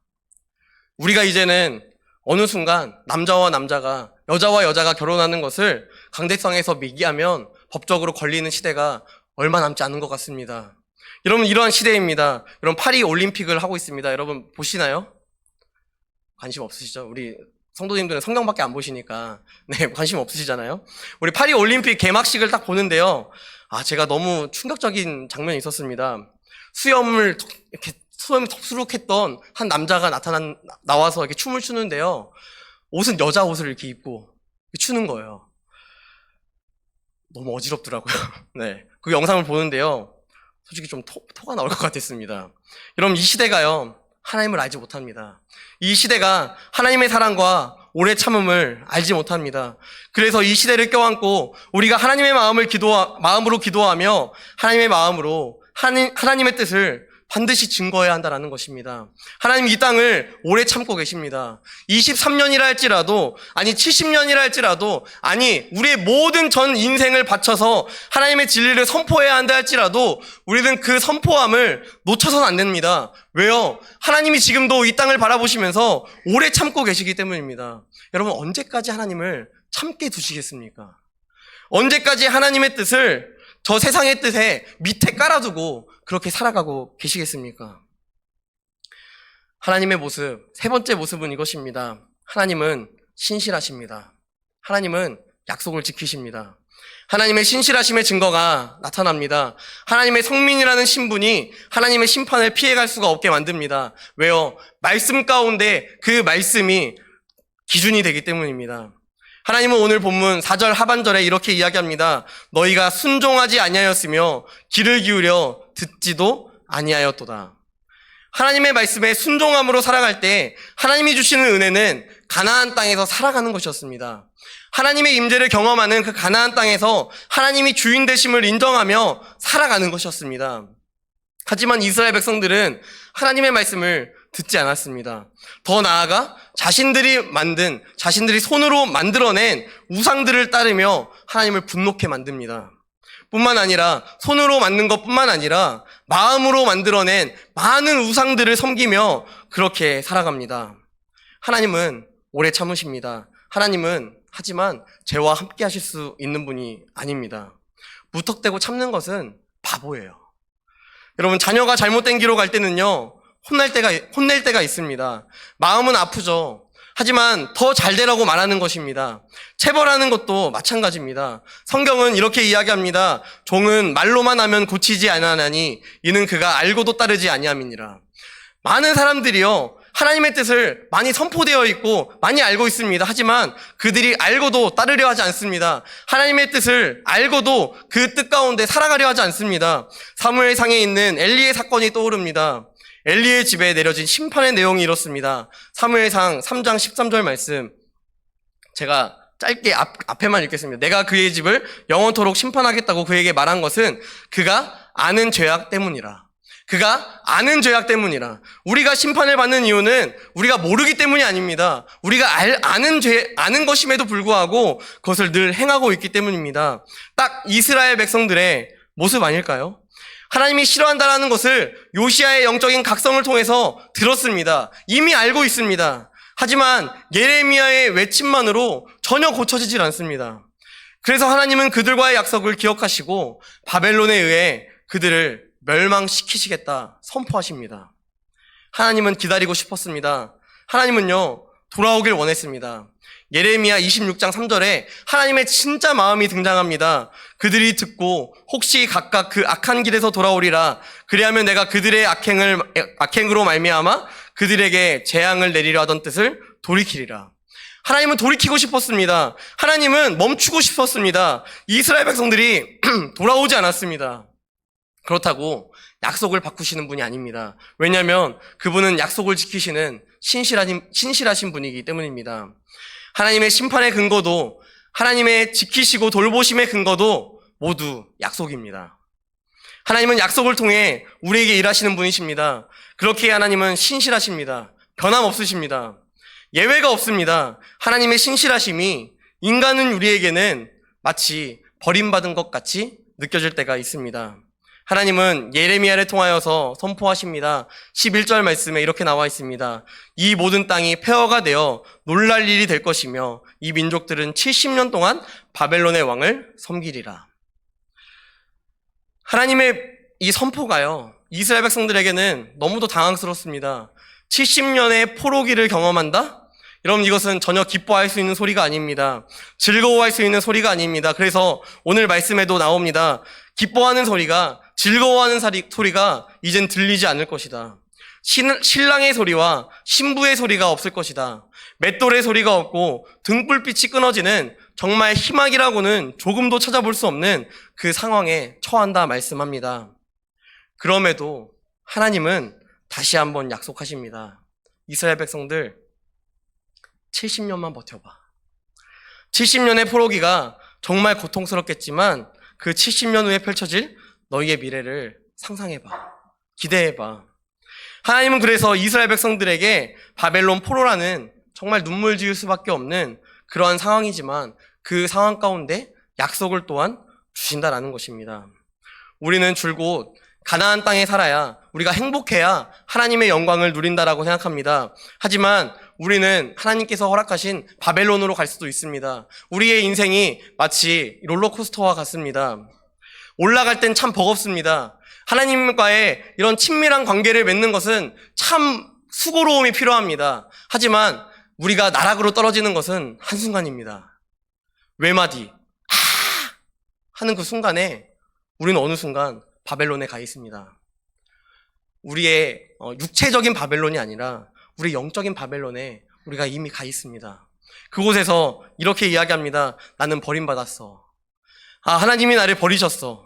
우리가 이제는 어느 순간 남자와 남자가, 여자와 여자가 결혼하는 것을 강대상에서 미기하면 법적으로 걸리는 시대가 얼마 남지 않은 것 같습니다. 여러분, 이러한 시대입니다. 여러분, 파리 올림픽을 하고 있습니다. 여러분, 보시나요? 관심 없으시죠? 우리 성도님들은 성경밖에 안 보시니까 네, 관심 없으시잖아요. 우리 파리 올림픽 개막식을 딱 보는데요. 제가 너무 충격적인 장면이 있었습니다. 수염을 덥수룩했던 한 남자가 나와서 이렇게 춤을 추는데요. 옷은 여자 옷을 이렇게 입고 추는 거예요. 너무 어지럽더라고요. 네, 그 영상을 보는데요. 솔직히 좀 토가 나올 것 같았습니다. 여러분, 이 시대가요, 하나님을 알지 못합니다. 이 시대가 하나님의 사랑과 오래 참음을 알지 못합니다. 그래서 이 시대를 껴안고 우리가 하나님의 마음으로 기도하며 하나님의 마음으로 하나님의 뜻을 반드시 증거해야 한다는 것입니다. 하나님 이 땅을 오래 참고 계십니다. 23년이라 할지라도, 아니 70년이라 할지라도, 아니 우리의 모든 전 인생을 바쳐서 하나님의 진리를 선포해야 한다 할지라도 우리는 그 선포함을 놓쳐서는 안 됩니다. 왜요? 하나님이 지금도 이 땅을 바라보시면서 오래 참고 계시기 때문입니다. 여러분, 언제까지 하나님을 참게 두시겠습니까? 언제까지 하나님의 뜻을 저 세상의 뜻에 밑에 깔아두고 그렇게 살아가고 계시겠습니까? 하나님의 모습, 세 번째 모습은 이것입니다. 하나님은 신실하십니다. 하나님은 약속을 지키십니다. 하나님의 신실하심의 증거가 나타납니다. 하나님의 성민이라는 신분이 하나님의 심판을 피해갈 수가 없게 만듭니다. 왜요? 말씀 가운데 그 말씀이 기준이 되기 때문입니다. 하나님은 오늘 본문 4절 하반절에 이렇게 이야기합니다. 너희가 순종하지 아니하였으며 귀를 기울여 듣지도 아니하였도다. 하나님의 말씀에 순종함으로 살아갈 때 하나님이 주시는 은혜는 가나안 땅에서 살아가는 것이었습니다. 하나님의 임재를 경험하는 그 가나안 땅에서 하나님이 주인 되심을 인정하며 살아가는 것이었습니다. 하지만 이스라엘 백성들은 하나님의 말씀을 듣지 않았습니다. 더 나아가 자신들이 손으로 만들어낸 우상들을 따르며 하나님을 분노케 만듭니다. 뿐만 아니라 손으로 만든 것뿐만 아니라 마음으로 만들어낸 많은 우상들을 섬기며 그렇게 살아갑니다. 하나님은 오래 참으십니다. 하나님은 하지만 죄와 함께 하실 수 있는 분이 아닙니다. 무턱대고 참는 것은 바보예요. 여러분, 자녀가 잘못된 길로 갈 때는요, 혼낼 때가 있습니다. 마음은 아프죠. 하지만 더 잘 되라고 말하는 것입니다. 체벌하는 것도 마찬가지입니다. 성경은 이렇게 이야기합니다. 종은 말로만 하면 고치지 아니하나니 이는 그가 알고도 따르지 아니함이니라. 많은 사람들이요, 하나님의 뜻을 많이 선포되어 있고 많이 알고 있습니다. 하지만 그들이 알고도 따르려 하지 않습니다. 하나님의 뜻을 알고도 그 뜻 가운데 살아가려 하지 않습니다. 사무엘상에 있는 엘리의 사건이 떠오릅니다. 엘리의 집에 내려진 심판의 내용이 이렇습니다. 사무엘상 3장 13절 말씀, 제가 짧게 앞에만 읽겠습니다. 내가 그의 집을 영원토록 심판하겠다고 그에게 말한 것은 그가 아는 죄악 때문이라. 그가 아는 죄악 때문이라. 우리가 심판을 받는 이유는 우리가 모르기 때문이 아닙니다. 우리가 아는 것임에도 불구하고 그것을 늘 행하고 있기 때문입니다. 딱 이스라엘 백성들의 모습 아닐까요? 하나님이 싫어한다라는 것을 요시야의 영적인 각성을 통해서 들었습니다. 이미 알고 있습니다. 하지만 예레미야의 외침만으로 전혀 고쳐지질 않습니다. 그래서 하나님은 그들과의 약속을 기억하시고 바벨론에 의해 그들을 멸망시키시겠다 선포하십니다. 하나님은 기다리고 싶었습니다. 하나님은요, 돌아오길 원했습니다. 예레미야 26장 3절에 하나님의 진짜 마음이 등장합니다. 그들이 듣고 혹시 각각 그 악한 길에서 돌아오리라. 그리하면 내가 그들의 악행으로 말미암아 그들에게 재앙을 내리려 하던 뜻을 돌이키리라. 하나님은 돌이키고 싶었습니다. 하나님은 멈추고 싶었습니다. 이스라엘 백성들이 돌아오지 않았습니다. 그렇다고 약속을 바꾸시는 분이 아닙니다. 왜냐하면 그분은 약속을 지키시는 신실하신 분이기 때문입니다. 하나님의 심판의 근거도, 하나님의 지키시고 돌보심의 근거도 모두 약속입니다. 하나님은 약속을 통해 우리에게 일하시는 분이십니다. 그렇게 하나님은 신실하십니다. 변함없으십니다. 예외가 없습니다. 하나님의 신실하심이 인간은 우리에게는 마치 버림받은 것 같이 느껴질 때가 있습니다. 하나님은 예레미야를 통하여서 선포하십니다. 11절 말씀에 이렇게 나와 있습니다. 이 모든 땅이 폐허가 되어 놀랄 일이 될 것이며 이 민족들은 70년 동안 바벨론의 왕을 섬기리라. 하나님의 이 선포가요, 이스라엘 백성들에게는 너무도 당황스럽습니다. 70년의 포로기를 경험한다? 여러분, 이것은 전혀 기뻐할 수 있는 소리가 아닙니다. 즐거워할 수 있는 소리가 아닙니다. 그래서 오늘 말씀에도 나옵니다. 기뻐하는 소리가, 즐거워하는 소리가 이젠 들리지 않을 것이다. 신랑의 소리와 신부의 소리가 없을 것이다. 맷돌의 소리가 없고 등불빛이 끊어지는 정말 희망이라고는 조금도 찾아볼 수 없는 그 상황에 처한다 말씀합니다. 그럼에도 하나님은 다시 한번 약속하십니다. 이스라엘 백성들 70년만 버텨봐. 70년의 포로기가 정말 고통스럽겠지만 그 70년 후에 펼쳐질 너희의 미래를 상상해봐. 기대해봐. 하나님은 그래서 이스라엘 백성들에게 바벨론 포로라는 정말 눈물 지을 수밖에 없는 그러한 상황이지만 그 상황 가운데 약속을 또한 주신다라는 것입니다. 우리는 줄곧 가나안 땅에 살아야, 우리가 행복해야 하나님의 영광을 누린다라고 생각합니다. 하지만 우리는 하나님께서 허락하신 바벨론으로 갈 수도 있습니다. 우리의 인생이 마치 롤러코스터와 같습니다. 올라갈 땐 참 버겁습니다. 하나님과의 이런 친밀한 관계를 맺는 것은 참 수고로움이 필요합니다. 하지만 우리가 나락으로 떨어지는 것은 한순간입니다. 외마디 하는 그 순간에 우리는 어느 순간 바벨론에 가 있습니다. 우리의 육체적인 바벨론이 아니라 우리 영적인 바벨론에 우리가 이미 가 있습니다. 그곳에서 이렇게 이야기합니다. 나는 버림받았어. 하나님이 나를 버리셨어.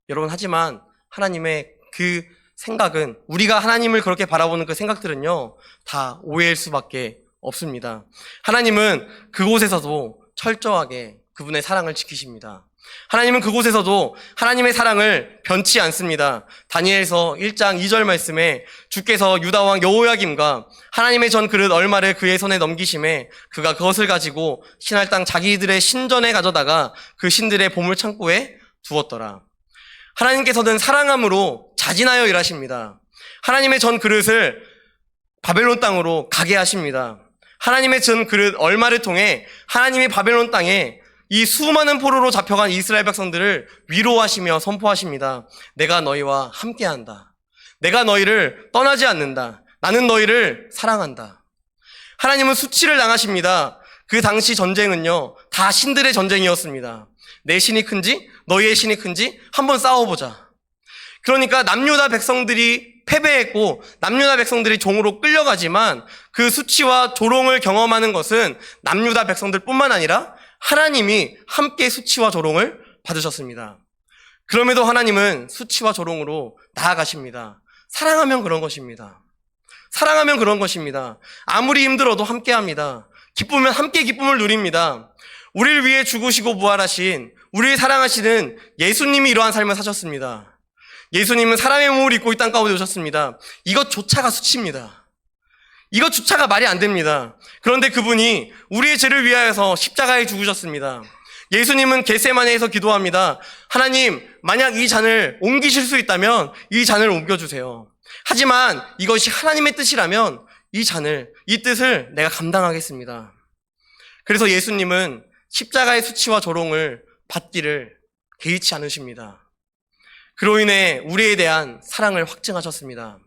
여러분, 하지만 하나님의 그 생각은, 우리가 하나님을 그렇게 바라보는 그 생각들은요, 다 오해일 수밖에 없습니다. 하나님은 그곳에서도 철저하게 그분의 사랑을 지키십니다. 하나님은 그곳에서도 하나님의 사랑을 변치 않습니다. 다니엘서 1장 2절 말씀에 주께서 유다왕 여호야김과 하나님의 전 그릇 얼마를 그의 손에 넘기심에 그가 그것을 가지고 신할 땅 자기들의 신전에 가져다가 그 신들의 보물 창고에 두었더라. 하나님께서는 사랑함으로 자진하여 일하십니다. 하나님의 전 그릇을 바벨론 땅으로 가게 하십니다. 하나님의 전 그릇 얼마를 통해 하나님이 바벨론 땅에 이 수많은 포로로 잡혀간 이스라엘 백성들을 위로하시며 선포하십니다. 내가 너희와 함께한다. 내가 너희를 떠나지 않는다. 나는 너희를 사랑한다. 하나님은 수치를 당하십니다. 그 당시 전쟁은요, 다 신들의 전쟁이었습니다. 내 신이 큰지 너희의 신이 큰지 한번 싸워보자. 그러니까 남유다 백성들이 패배했고 남유다 백성들이 종으로 끌려가지만 그 수치와 조롱을 경험하는 것은 남유다 백성들뿐만 아니라 하나님이 함께 수치와 조롱을 받으셨습니다. 그럼에도 하나님은 수치와 조롱으로 나아가십니다. 사랑하면 그런 것입니다. 사랑하면 그런 것입니다. 아무리 힘들어도 함께합니다. 기쁘면 함께 기쁨을 누립니다. 우리를 위해 죽으시고 부활하신, 우리를 사랑하시는 예수님이 이러한 삶을 사셨습니다. 예수님은 사람의 몸을 입고 이 땅 가운데 오셨습니다. 이것조차가 수치입니다. 이것조차가 말이 안 됩니다. 그런데 그분이 우리의 죄를 위하여서 십자가에 죽으셨습니다. 예수님은 겟세마네에서 기도합니다. 하나님, 만약 이 잔을 옮기실 수 있다면 이 잔을 옮겨주세요. 하지만 이것이 하나님의 뜻이라면 이 뜻을 내가 감당하겠습니다. 그래서 예수님은 십자가의 수치와 조롱을 받기를 개의치 않으십니다. 그로 인해 우리에 대한 사랑을 확증하셨습니다.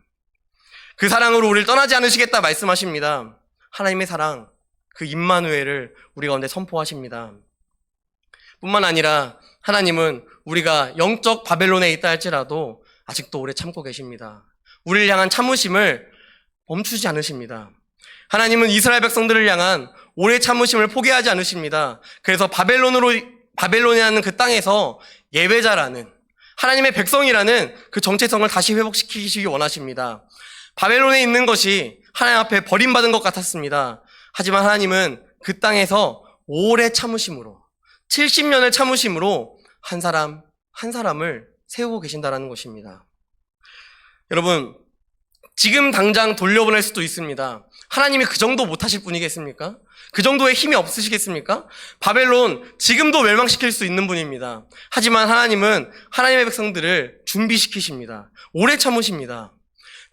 그 사랑으로 우리를 떠나지 않으시겠다 말씀하십니다. 하나님의 사랑, 그 임마누엘을 우리 가운데 선포하십니다. 뿐만 아니라 하나님은 우리가 영적 바벨론에 있다 할지라도 아직도 오래 참고 계십니다. 우리를 향한 참으심을 멈추지 않으십니다. 하나님은 이스라엘 백성들을 향한 오래 참으심을 포기하지 않으십니다. 그래서 바벨론이라는 그 땅에서 예배자라는, 하나님의 백성이라는 그 정체성을 다시 회복시키시기 원하십니다. 바벨론에 있는 것이 하나님 앞에 버림받은 것 같았습니다. 하지만 하나님은 그 땅에서 오래 참으심으로, 70년을 참으심으로 한 사람을 세우고 계신다는 것입니다. 여러분, 지금 당장 돌려보낼 수도 있습니다. 하나님이 그 정도 못하실 분이겠습니까? 그 정도의 힘이 없으시겠습니까? 바벨론 지금도 멸망시킬 수 있는 분입니다. 하지만 하나님은 하나님의 백성들을 준비시키십니다. 오래 참으십니다.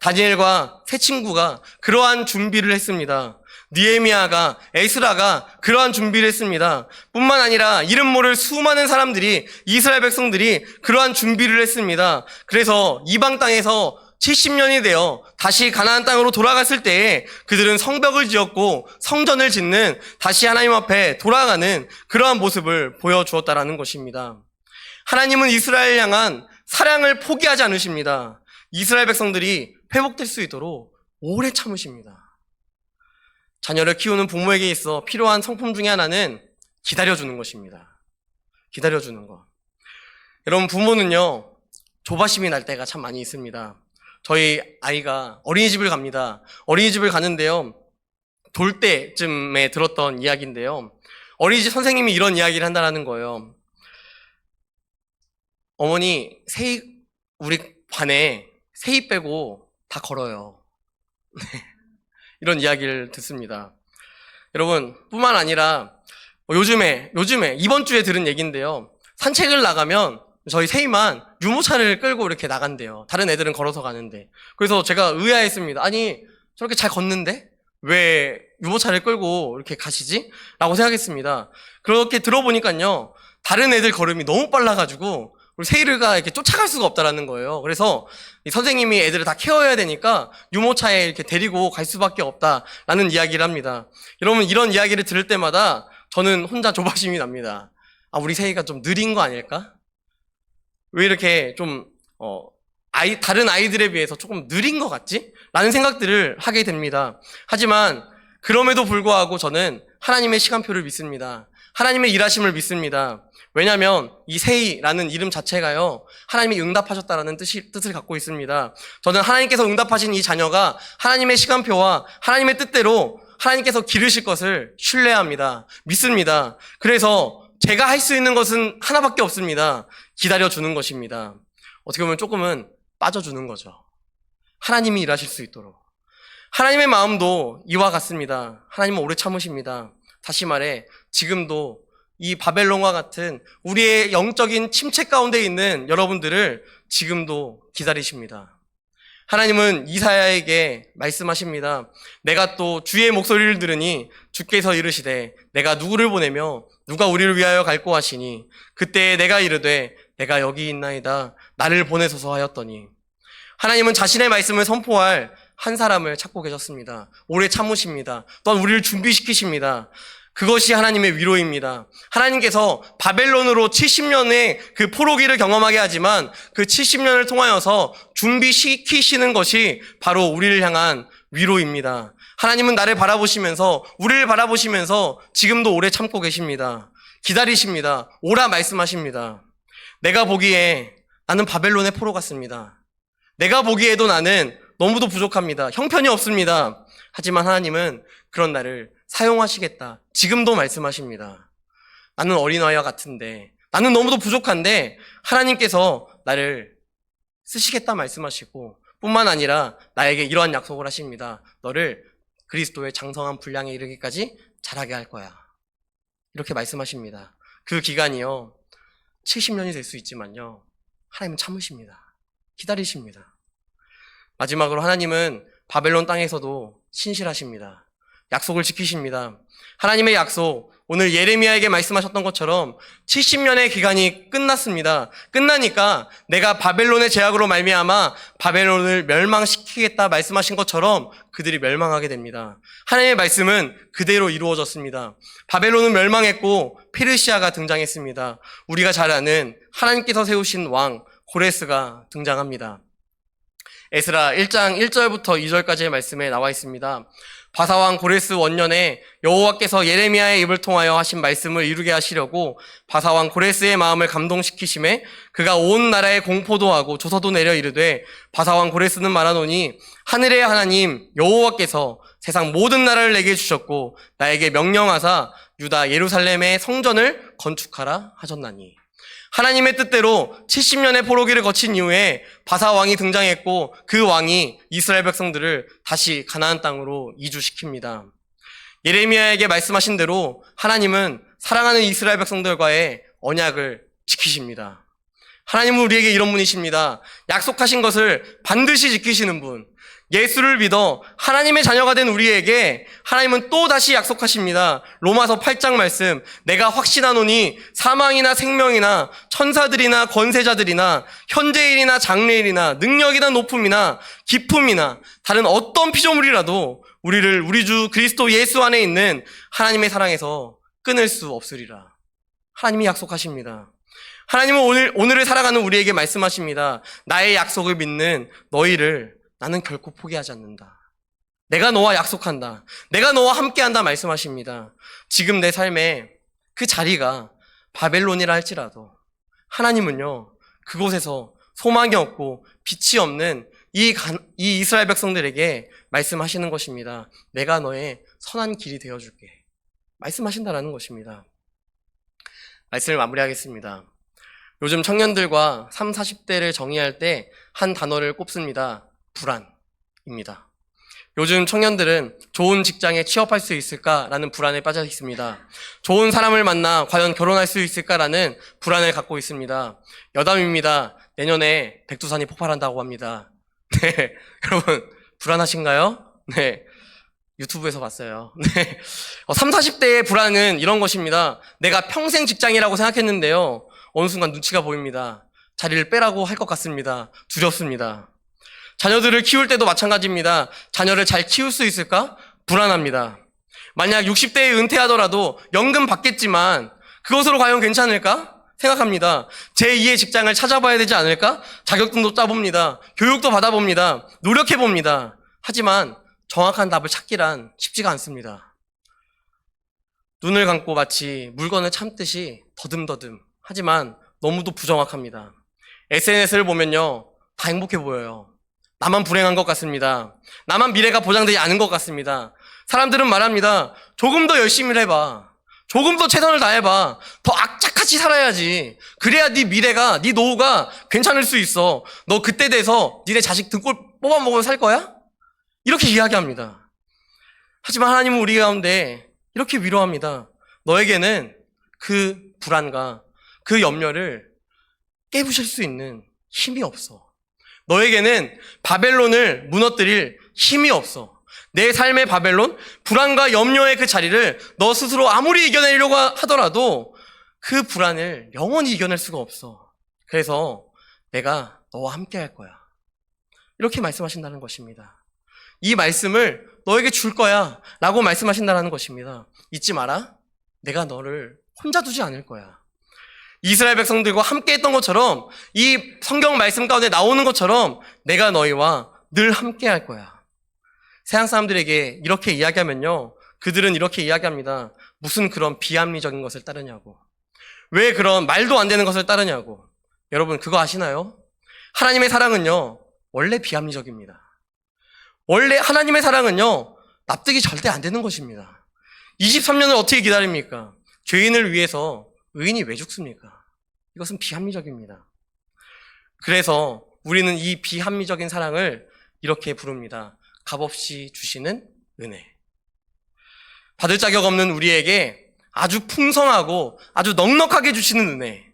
다니엘과 세 친구가 그러한 준비를 했습니다. 느헤미야가, 에스라가 그러한 준비를 했습니다. 뿐만 아니라 이름 모를 수많은 사람들이, 이스라엘 백성들이 그러한 준비를 했습니다. 그래서 이방 땅에서 70년이 되어 다시 가나안 땅으로 돌아갔을 때에 그들은 성벽을 지었고 성전을 짓는, 다시 하나님 앞에 돌아가는 그러한 모습을 보여주었다라는 것입니다. 하나님은 이스라엘 향한 사랑을 포기하지 않으십니다. 이스라엘 백성들이 회복될 수 있도록 오래 참으십니다. 자녀를 키우는 부모에게 있어 필요한 성품 중에 하나는 기다려주는 것입니다. 기다려주는 것. 여러분, 부모는요, 조바심이 날 때가 참 많이 있습니다. 저희 아이가 어린이집을 갑니다. 어린이집을 가는데요, 돌 때쯤에 들었던 이야기인데요, 어린이집 선생님이 이런 이야기를 한다는 거예요. 어머니, 우리 반에 세입 빼고 다 걸어요. 이런 이야기를 듣습니다. 여러분, 뿐만 아니라 요즘에 이번 주에 들은 얘기인데요, 산책을 나가면 저희 세이만 유모차를 끌고 이렇게 나간대요. 다른 애들은 걸어서 가는데. 그래서 제가 의아했습니다. 아니, 저렇게 잘 걷는데 왜 유모차를 끌고 이렇게 가시지? 라고 생각했습니다. 그렇게 들어보니까요, 다른 애들 걸음이 너무 빨라가지고 우리 세이르가 이렇게 쫓아갈 수가 없다라는 거예요. 그래서 이 선생님이 애들을 다 케어해야 되니까 유모차에 이렇게 데리고 갈 수밖에 없다라는 이야기를 합니다. 여러분, 이런 이야기를 들을 때마다 저는 혼자 조바심이 납니다. 아, 우리 세이가 좀 느린 거 아닐까? 왜 이렇게 좀 다른 아이들에 비해서 조금 느린 것 같지? 라는 생각들을 하게 됩니다. 하지만 그럼에도 불구하고 저는 하나님의 시간표를 믿습니다. 하나님의 일하심을 믿습니다. 왜냐하면 이 세이라는 이름 자체가요, 하나님이 응답하셨다라는 뜻을 갖고 있습니다. 저는 하나님께서 응답하신 이 자녀가 하나님의 시간표와 하나님의 뜻대로 하나님께서 기르실 것을 신뢰합니다. 믿습니다. 그래서 제가 할 수 있는 것은 하나밖에 없습니다. 기다려주는 것입니다. 어떻게 보면 조금은 빠져주는 거죠. 하나님이 일하실 수 있도록. 하나님의 마음도 이와 같습니다. 하나님은 오래 참으십니다. 다시 말해, 지금도 이 바벨론과 같은 우리의 영적인 침체 가운데 있는 여러분들을 지금도 기다리십니다. 하나님은 이사야에게 말씀하십니다. 내가 또 주의 목소리를 들으니 주께서 이르시되 내가 누구를 보내며 누가 우리를 위하여 갈고 하시니 그때에 내가 이르되 내가 여기 있나이다 나를 보내소서 하였더니 하나님은 자신의 말씀을 선포할 한 사람을 찾고 계셨습니다. 오래 참으십니다. 또한 우리를 준비시키십니다. 그것이 하나님의 위로입니다. 하나님께서 바벨론으로 70년의 그 포로기를 경험하게 하지만 그 70년을 통하여서 준비시키시는 것이 바로 우리를 향한 위로입니다. 하나님은 나를 바라보시면서 우리를 바라보시면서 지금도 오래 참고 계십니다. 기다리십니다. 오라 말씀하십니다. 내가 보기에 나는 바벨론의 포로 같습니다. 내가 보기에도 나는 너무도 부족합니다. 형편이 없습니다. 하지만 하나님은 그런 나를 사용하시겠다. 지금도 말씀하십니다. 나는 어린아이와 같은데, 나는 너무도 부족한데 하나님께서 나를 쓰시겠다 말씀하시고 뿐만 아니라 나에게 이러한 약속을 하십니다. 너를 그리스도의 장성한 분량에 이르기까지 자라게 할 거야. 이렇게 말씀하십니다. 그 기간이요 70년이 될 수 있지만요 하나님은 참으십니다. 기다리십니다. 마지막으로 하나님은 바벨론 땅에서도 신실하십니다. 약속을 지키십니다. 하나님의 약속, 오늘 예레미야에게 말씀하셨던 것처럼 70년의 기간이 끝났습니다. 끝나니까 내가 바벨론의 제약으로 말미암아 바벨론을 멸망시키겠다 말씀하신 것처럼 그들이 멸망하게 됩니다. 하나님의 말씀은 그대로 이루어졌습니다. 바벨론은 멸망했고 페르시아가 등장했습니다. 우리가 잘 아는 하나님께서 세우신 왕 고레스가 등장합니다. 에스라 1장 1절부터 2절까지의 말씀에 나와 있습니다. 바사왕 고레스 원년에 여호와께서 예레미야의 입을 통하여 하신 말씀을 이루게 하시려고 바사왕 고레스의 마음을 감동시키심에 그가 온 나라에 공포도 하고 조서도 내려 이르되 바사왕 고레스는 말하노니 하늘의 하나님 여호와께서 세상 모든 나라를 내게 주셨고 나에게 명령하사 유다 예루살렘의 성전을 건축하라 하셨나니 하나님의 뜻대로 70년의 포로기를 거친 이후에 바사 왕이 등장했고 그 왕이 이스라엘 백성들을 다시 가나안 땅으로 이주시킵니다. 예레미야에게 말씀하신 대로 하나님은 사랑하는 이스라엘 백성들과의 언약을 지키십니다. 하나님은 우리에게 이런 분이십니다. 약속하신 것을 반드시 지키시는 분. 예수를 믿어 하나님의 자녀가 된 우리에게 하나님은 또 다시 약속하십니다. 로마서 8장 말씀, 내가 확신하노니 사망이나 생명이나 천사들이나 권세자들이나 현재일이나 장래일이나 능력이나 높음이나 기품이나 다른 어떤 피조물이라도 우리를 우리 주 그리스도 예수 안에 있는 하나님의 사랑에서 끊을 수 없으리라. 하나님이 약속하십니다. 하나님은 오늘을 살아가는 우리에게 말씀하십니다. 나의 약속을 믿는 너희를 나는 결코 포기하지 않는다. 내가 너와 약속한다. 내가 너와 함께한다 말씀하십니다. 지금 내 삶에 그 자리가 바벨론이라 할지라도 하나님은요 그곳에서 소망이 없고 빛이 없는 이 이스라엘 백성들에게 말씀하시는 것입니다. 내가 너의 선한 길이 되어줄게. 말씀하신다라는 것입니다. 말씀을 마무리하겠습니다. 요즘 청년들과 30, 40대를 정의할 때 한 단어를 꼽습니다. 불안입니다. 요즘 청년들은 좋은 직장에 취업할 수 있을까라는 불안에 빠져 있습니다. 좋은 사람을 만나 과연 결혼할 수 있을까라는 불안을 갖고 있습니다. 여담입니다. 내년에 백두산이 폭발한다고 합니다. 네, 여러분 불안하신가요? 네, 유튜브에서 봤어요. 네, 30, 40대의 불안은 이런 것입니다. 내가 평생 직장이라고 생각했는데요. 어느 순간 눈치가 보입니다. 자리를 빼라고 할 것 같습니다. 두렵습니다. 자녀들을 키울 때도 마찬가지입니다. 자녀를 잘 키울 수 있을까? 불안합니다. 만약 60대에 은퇴하더라도 연금 받겠지만 그것으로 과연 괜찮을까? 생각합니다. 제2의 직장을 찾아봐야 되지 않을까? 자격증도 따봅니다. 교육도 받아봅니다. 노력해봅니다. 하지만 정확한 답을 찾기란 쉽지가 않습니다. 눈을 감고 마치 물건을 참듯이 더듬더듬 하지만 너무도 부정확합니다. SNS를 보면요 다 행복해 보여요. 나만 불행한 것 같습니다. 나만 미래가 보장되지 않은 것 같습니다. 사람들은 말합니다. 조금 더 열심히 해봐. 조금 더 최선을 다해봐. 더 악착같이 살아야지. 그래야 네 미래가, 네 노후가 괜찮을 수 있어. 너 그때 돼서 니네 자식 등골 뽑아먹으면 살 거야? 이렇게 이야기합니다. 하지만 하나님은 우리 가운데 이렇게 위로합니다. 너에게는 그 불안과 그 염려를 깨부실 수 있는 힘이 없어. 너에게는 바벨론을 무너뜨릴 힘이 없어. 내 삶의 바벨론, 불안과 염려의 그 자리를 너 스스로 아무리 이겨내려고 하더라도 그 불안을 영원히 이겨낼 수가 없어. 그래서 내가 너와 함께 할 거야. 이렇게 말씀하신다는 것입니다. 이 말씀을 너에게 줄 거야 라고 말씀하신다는 것입니다. 잊지 마라. 내가 너를 혼자 두지 않을 거야. 이스라엘 백성들과 함께 했던 것처럼, 이 성경 말씀 가운데 나오는 것처럼 내가 너희와 늘 함께 할 거야. 세상 사람들에게 이렇게 이야기하면요, 그들은 이렇게 이야기합니다. 무슨 그런 비합리적인 것을 따르냐고. 왜 그런 말도 안 되는 것을 따르냐고. 여러분 그거 아시나요? 하나님의 사랑은요 원래 비합리적입니다. 원래 하나님의 사랑은요 납득이 절대 안 되는 것입니다. 23년을 어떻게 기다립니까? 죄인을 위해서 의인이 왜 죽습니까? 이것은 비합리적입니다. 그래서 우리는 이 비합리적인 사랑을 이렇게 부릅니다. 값없이 주시는 은혜. 받을 자격 없는 우리에게 아주 풍성하고 아주 넉넉하게 주시는 은혜.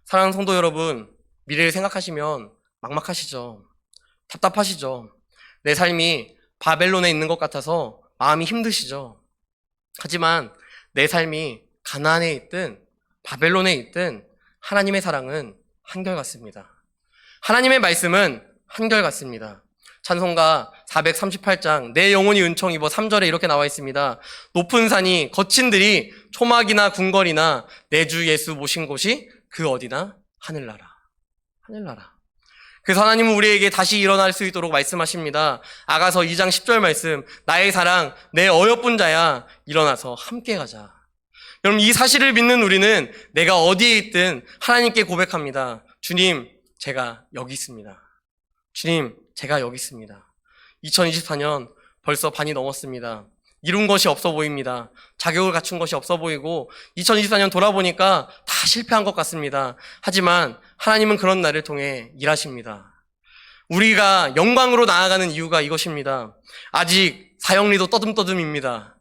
사랑하는 성도 여러분, 미래를 생각하시면 막막하시죠? 답답하시죠? 내 삶이 바벨론에 있는 것 같아서 마음이 힘드시죠? 하지만 내 삶이 가나안에 있든 바벨론에 있든 하나님의 사랑은 한결같습니다. 하나님의 말씀은 한결같습니다. 찬송가 438장 내 영혼이 은총 입어 3절에 이렇게 나와 있습니다. 높은 산이 거친 들이 초막이나 궁궐이나 내 주 예수 모신 곳이 그 어디나 하늘나라. 하늘나라. 그래서 하나님은 우리에게 다시 일어날 수 있도록 말씀하십니다. 아가서 2장 10절 말씀, 나의 사랑 내 어여쁜 자야 일어나서 함께 가자. 여러분 이 사실을 믿는 우리는 내가 어디에 있든 하나님께 고백합니다. 주님 제가 여기 있습니다. 주님 제가 여기 있습니다. 2024년 벌써 반이 넘었습니다. 이룬 것이 없어 보입니다. 자격을 갖춘 것이 없어 보이고 2024년 돌아보니까 다 실패한 것 같습니다. 하지만 하나님은 그런 나를 통해 일하십니다. 우리가 영광으로 나아가는 이유가 이것입니다. 아직 사형리도 떠듬떠듬입니다.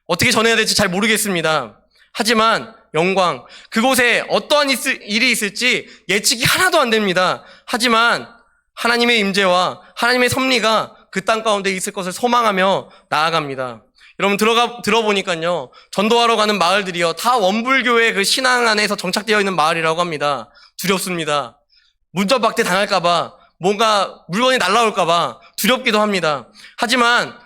어떻게 전해야 될지 잘 모르겠습니다. 하지만 영광, 그곳에 어떠한 일이 있을지 예측이 하나도 안 됩니다. 하지만 하나님의 임재와 하나님의 섭리가 그 땅 가운데 있을 것을 소망하며 나아갑니다. 여러분 들어보니까요, 전도하러 가는 마을들이요, 다 원불교의 그 신앙 안에서 정착되어 있는 마을이라고 합니다. 두렵습니다. 문전박대 당할까봐, 뭔가 물건이 날라올까봐 두렵기도 합니다. 하지만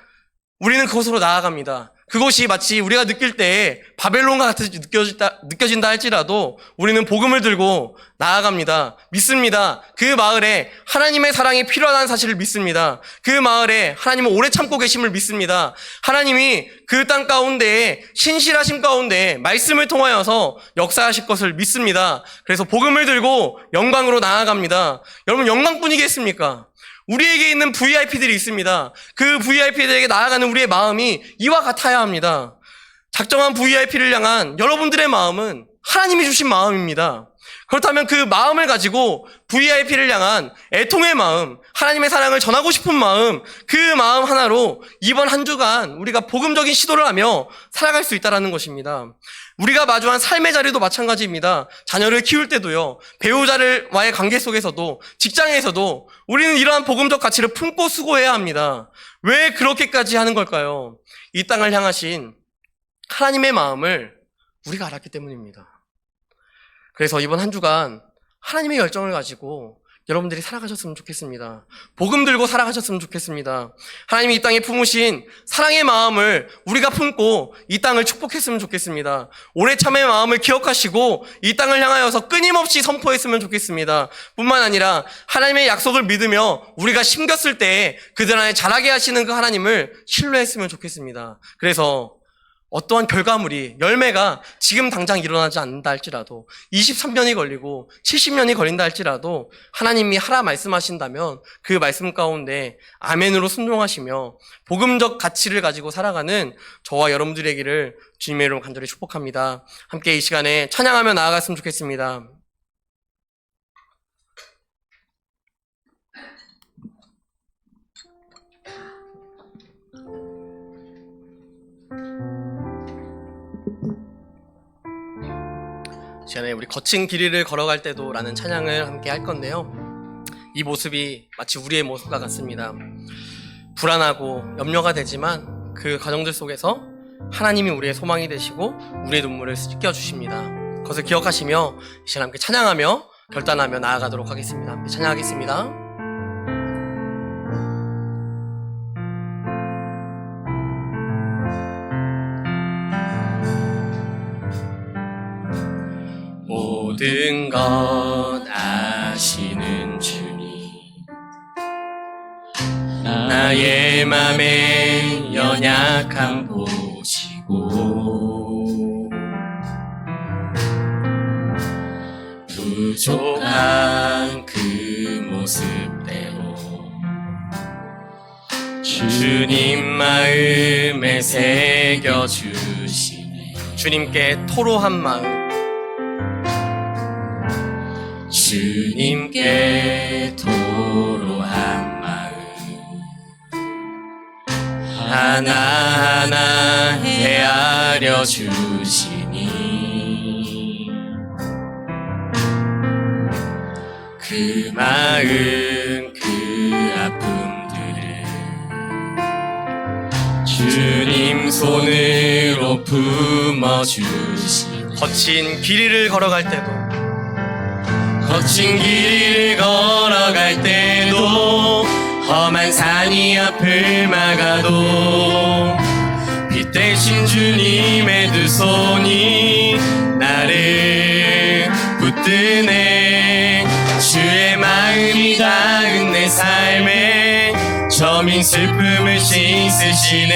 우리는 그곳으로 나아갑니다. 그곳이 마치 우리가 느낄 때 바벨론과 같이 느껴진다 할지라도 우리는 복음을 들고 나아갑니다. 믿습니다. 그 마을에 하나님의 사랑이 필요하다는 사실을 믿습니다. 그 마을에 하나님은 오래 참고 계심을 믿습니다. 하나님이 그 땅 가운데에 신실하심 가운데 말씀을 통하여서 역사하실 것을 믿습니다. 그래서 복음을 들고 영광으로 나아갑니다. 여러분 영광뿐이겠습니까? 우리에게 있는 VIP들이 있습니다. 그 VIP들에게 나아가는 우리의 마음이 이와 같아야 합니다. 작정한 VIP를 향한 여러분들의 마음은 하나님이 주신 마음입니다. 그렇다면 그 마음을 가지고 VIP를 향한 애통의 마음, 하나님의 사랑을 전하고 싶은 마음, 그 마음 하나로 이번 한 주간 우리가 복음적인 시도를 하며 살아갈 수 있다는 것입니다. 우리가 마주한 삶의 자리도 마찬가지입니다. 자녀를 키울 때도요, 배우자와의 관계 속에서도, 직장에서도 우리는 이러한 복음적 가치를 품고 수고해야 합니다. 왜 그렇게까지 하는 걸까요? 이 땅을 향하신 하나님의 마음을 우리가 알았기 때문입니다. 그래서 이번 한 주간 하나님의 열정을 가지고 여러분들이 살아가셨으면 좋겠습니다. 복음 들고 살아가셨으면 좋겠습니다. 하나님이 이 땅에 품으신 사랑의 마음을 우리가 품고 이 땅을 축복했으면 좋겠습니다. 오래 참의 마음을 기억하시고 이 땅을 향하여서 끊임없이 선포했으면 좋겠습니다. 뿐만 아니라 하나님의 약속을 믿으며 우리가 심겼을 때 그들 안에 자라게 하시는 그 하나님을 신뢰했으면 좋겠습니다. 그래서 어떠한 결과물이, 열매가 지금 당장 일어나지 않는다 할지라도 23년이 걸리고 70년이 걸린다 할지라도 하나님이 하라 말씀하신다면 그 말씀 가운데 아멘으로 순종하시며 복음적 가치를 가지고 살아가는 저와 여러분들에게를 주님의 이름으로 간절히 축복합니다. 함께 이 시간에 찬양하며 나아갔으면 좋겠습니다. 시간에 우리 거친 길 위를 걸어갈 때도 라는 찬양을 함께 할 건데요. 이 모습이 마치 우리의 모습과 같습니다. 불안하고 염려가 되지만 그 과정들 속에서 하나님이 우리의 소망이 되시고 우리의 눈물을 씻겨주십니다. 그것을 기억하시며 이 시간 함께 찬양하며 결단하며 나아가도록 하겠습니다. 함께 찬양하겠습니다. 모든 것 아시는 주님, 나의 맘의 연약함 보시고 부족한 그 모습대로 주님 마음에 새겨주시네. 주님께 토로한 마음, 주님께 토로한 마음 하나하나 헤아려 주시니 그 마음 그 아픔들을 주님 손으로 품어주시니 거친 길이를 걸어갈 때도 거친 길을 걸어갈 때도 험한 산이 앞을 막아도 빛 대신 주님의 두 손이 나를 붙드네. 주의 마음이 닿은 내 삶에 저민 슬픔을 씻으시는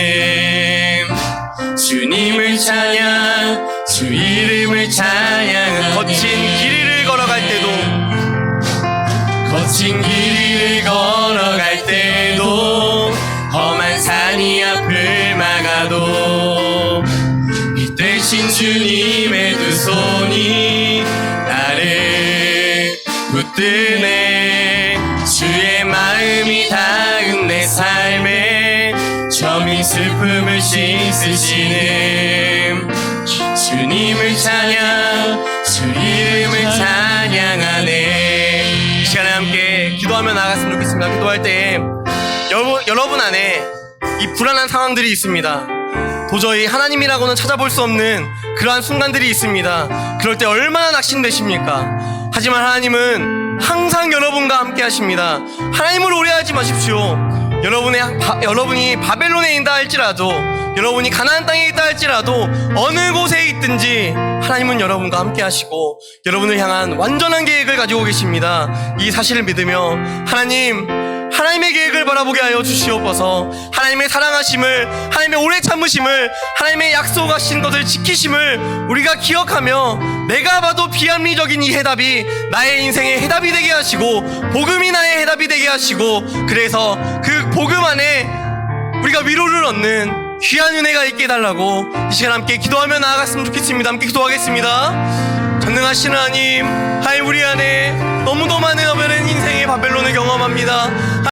주님을 찬양, 주 이름을 찬양. 거친 길이를 걸어갈 때도 거친 길을 걸어갈 때도 험한 산이 앞을 막아도 빛 대신 주님의 두 손이 나를 붙드네. 주의 마음이 닿은 내 삶에 저민 슬픔을 씻으시는 주님을 찬양, 주 이름을 찬양하네. 이 시간에 함께 기도하며 나갔으면 좋겠습니다. 기도할 때 여러분 안에 이 불안한 상황들이 있습니다. 도저히 하나님이라고는 찾아볼 수 없는 그러한 순간들이 있습니다. 그럴 때 얼마나 낙심되십니까? 하지만 하나님은 항상 여러분과 함께 하십니다. 하나님을 오해하지 마십시오. 여러분이 바벨론에 있다 할지라도, 여러분이 가나안 땅에 있다 할지라도, 어느 곳에 있든지 하나님은 여러분과 함께 하시고 여러분을 향한 완전한 계획을 가지고 계십니다. 이 사실을 믿으며 하나님의 계획을 바라보게 하여 주시옵소서. 하나님의 사랑하심을, 하나님의 오래 참으심을, 하나님의 약속하신 것을 지키심을 우리가 기억하며 내가 봐도 비합리적인 이 해답이 나의 인생의 해답이 되게 하시고 복음이 나의 해답이 되게 하시고, 그래서 그 복음 안에 우리가 위로를 얻는 귀한 은혜가 있게 해달라고 이 시간 함께 기도하며 나아갔으면 좋겠습니다. 함께 기도하겠습니다. 전능하신 하나님, 우리 안에 너무도 많은 어려운 인생의 바벨론을 경험합니다.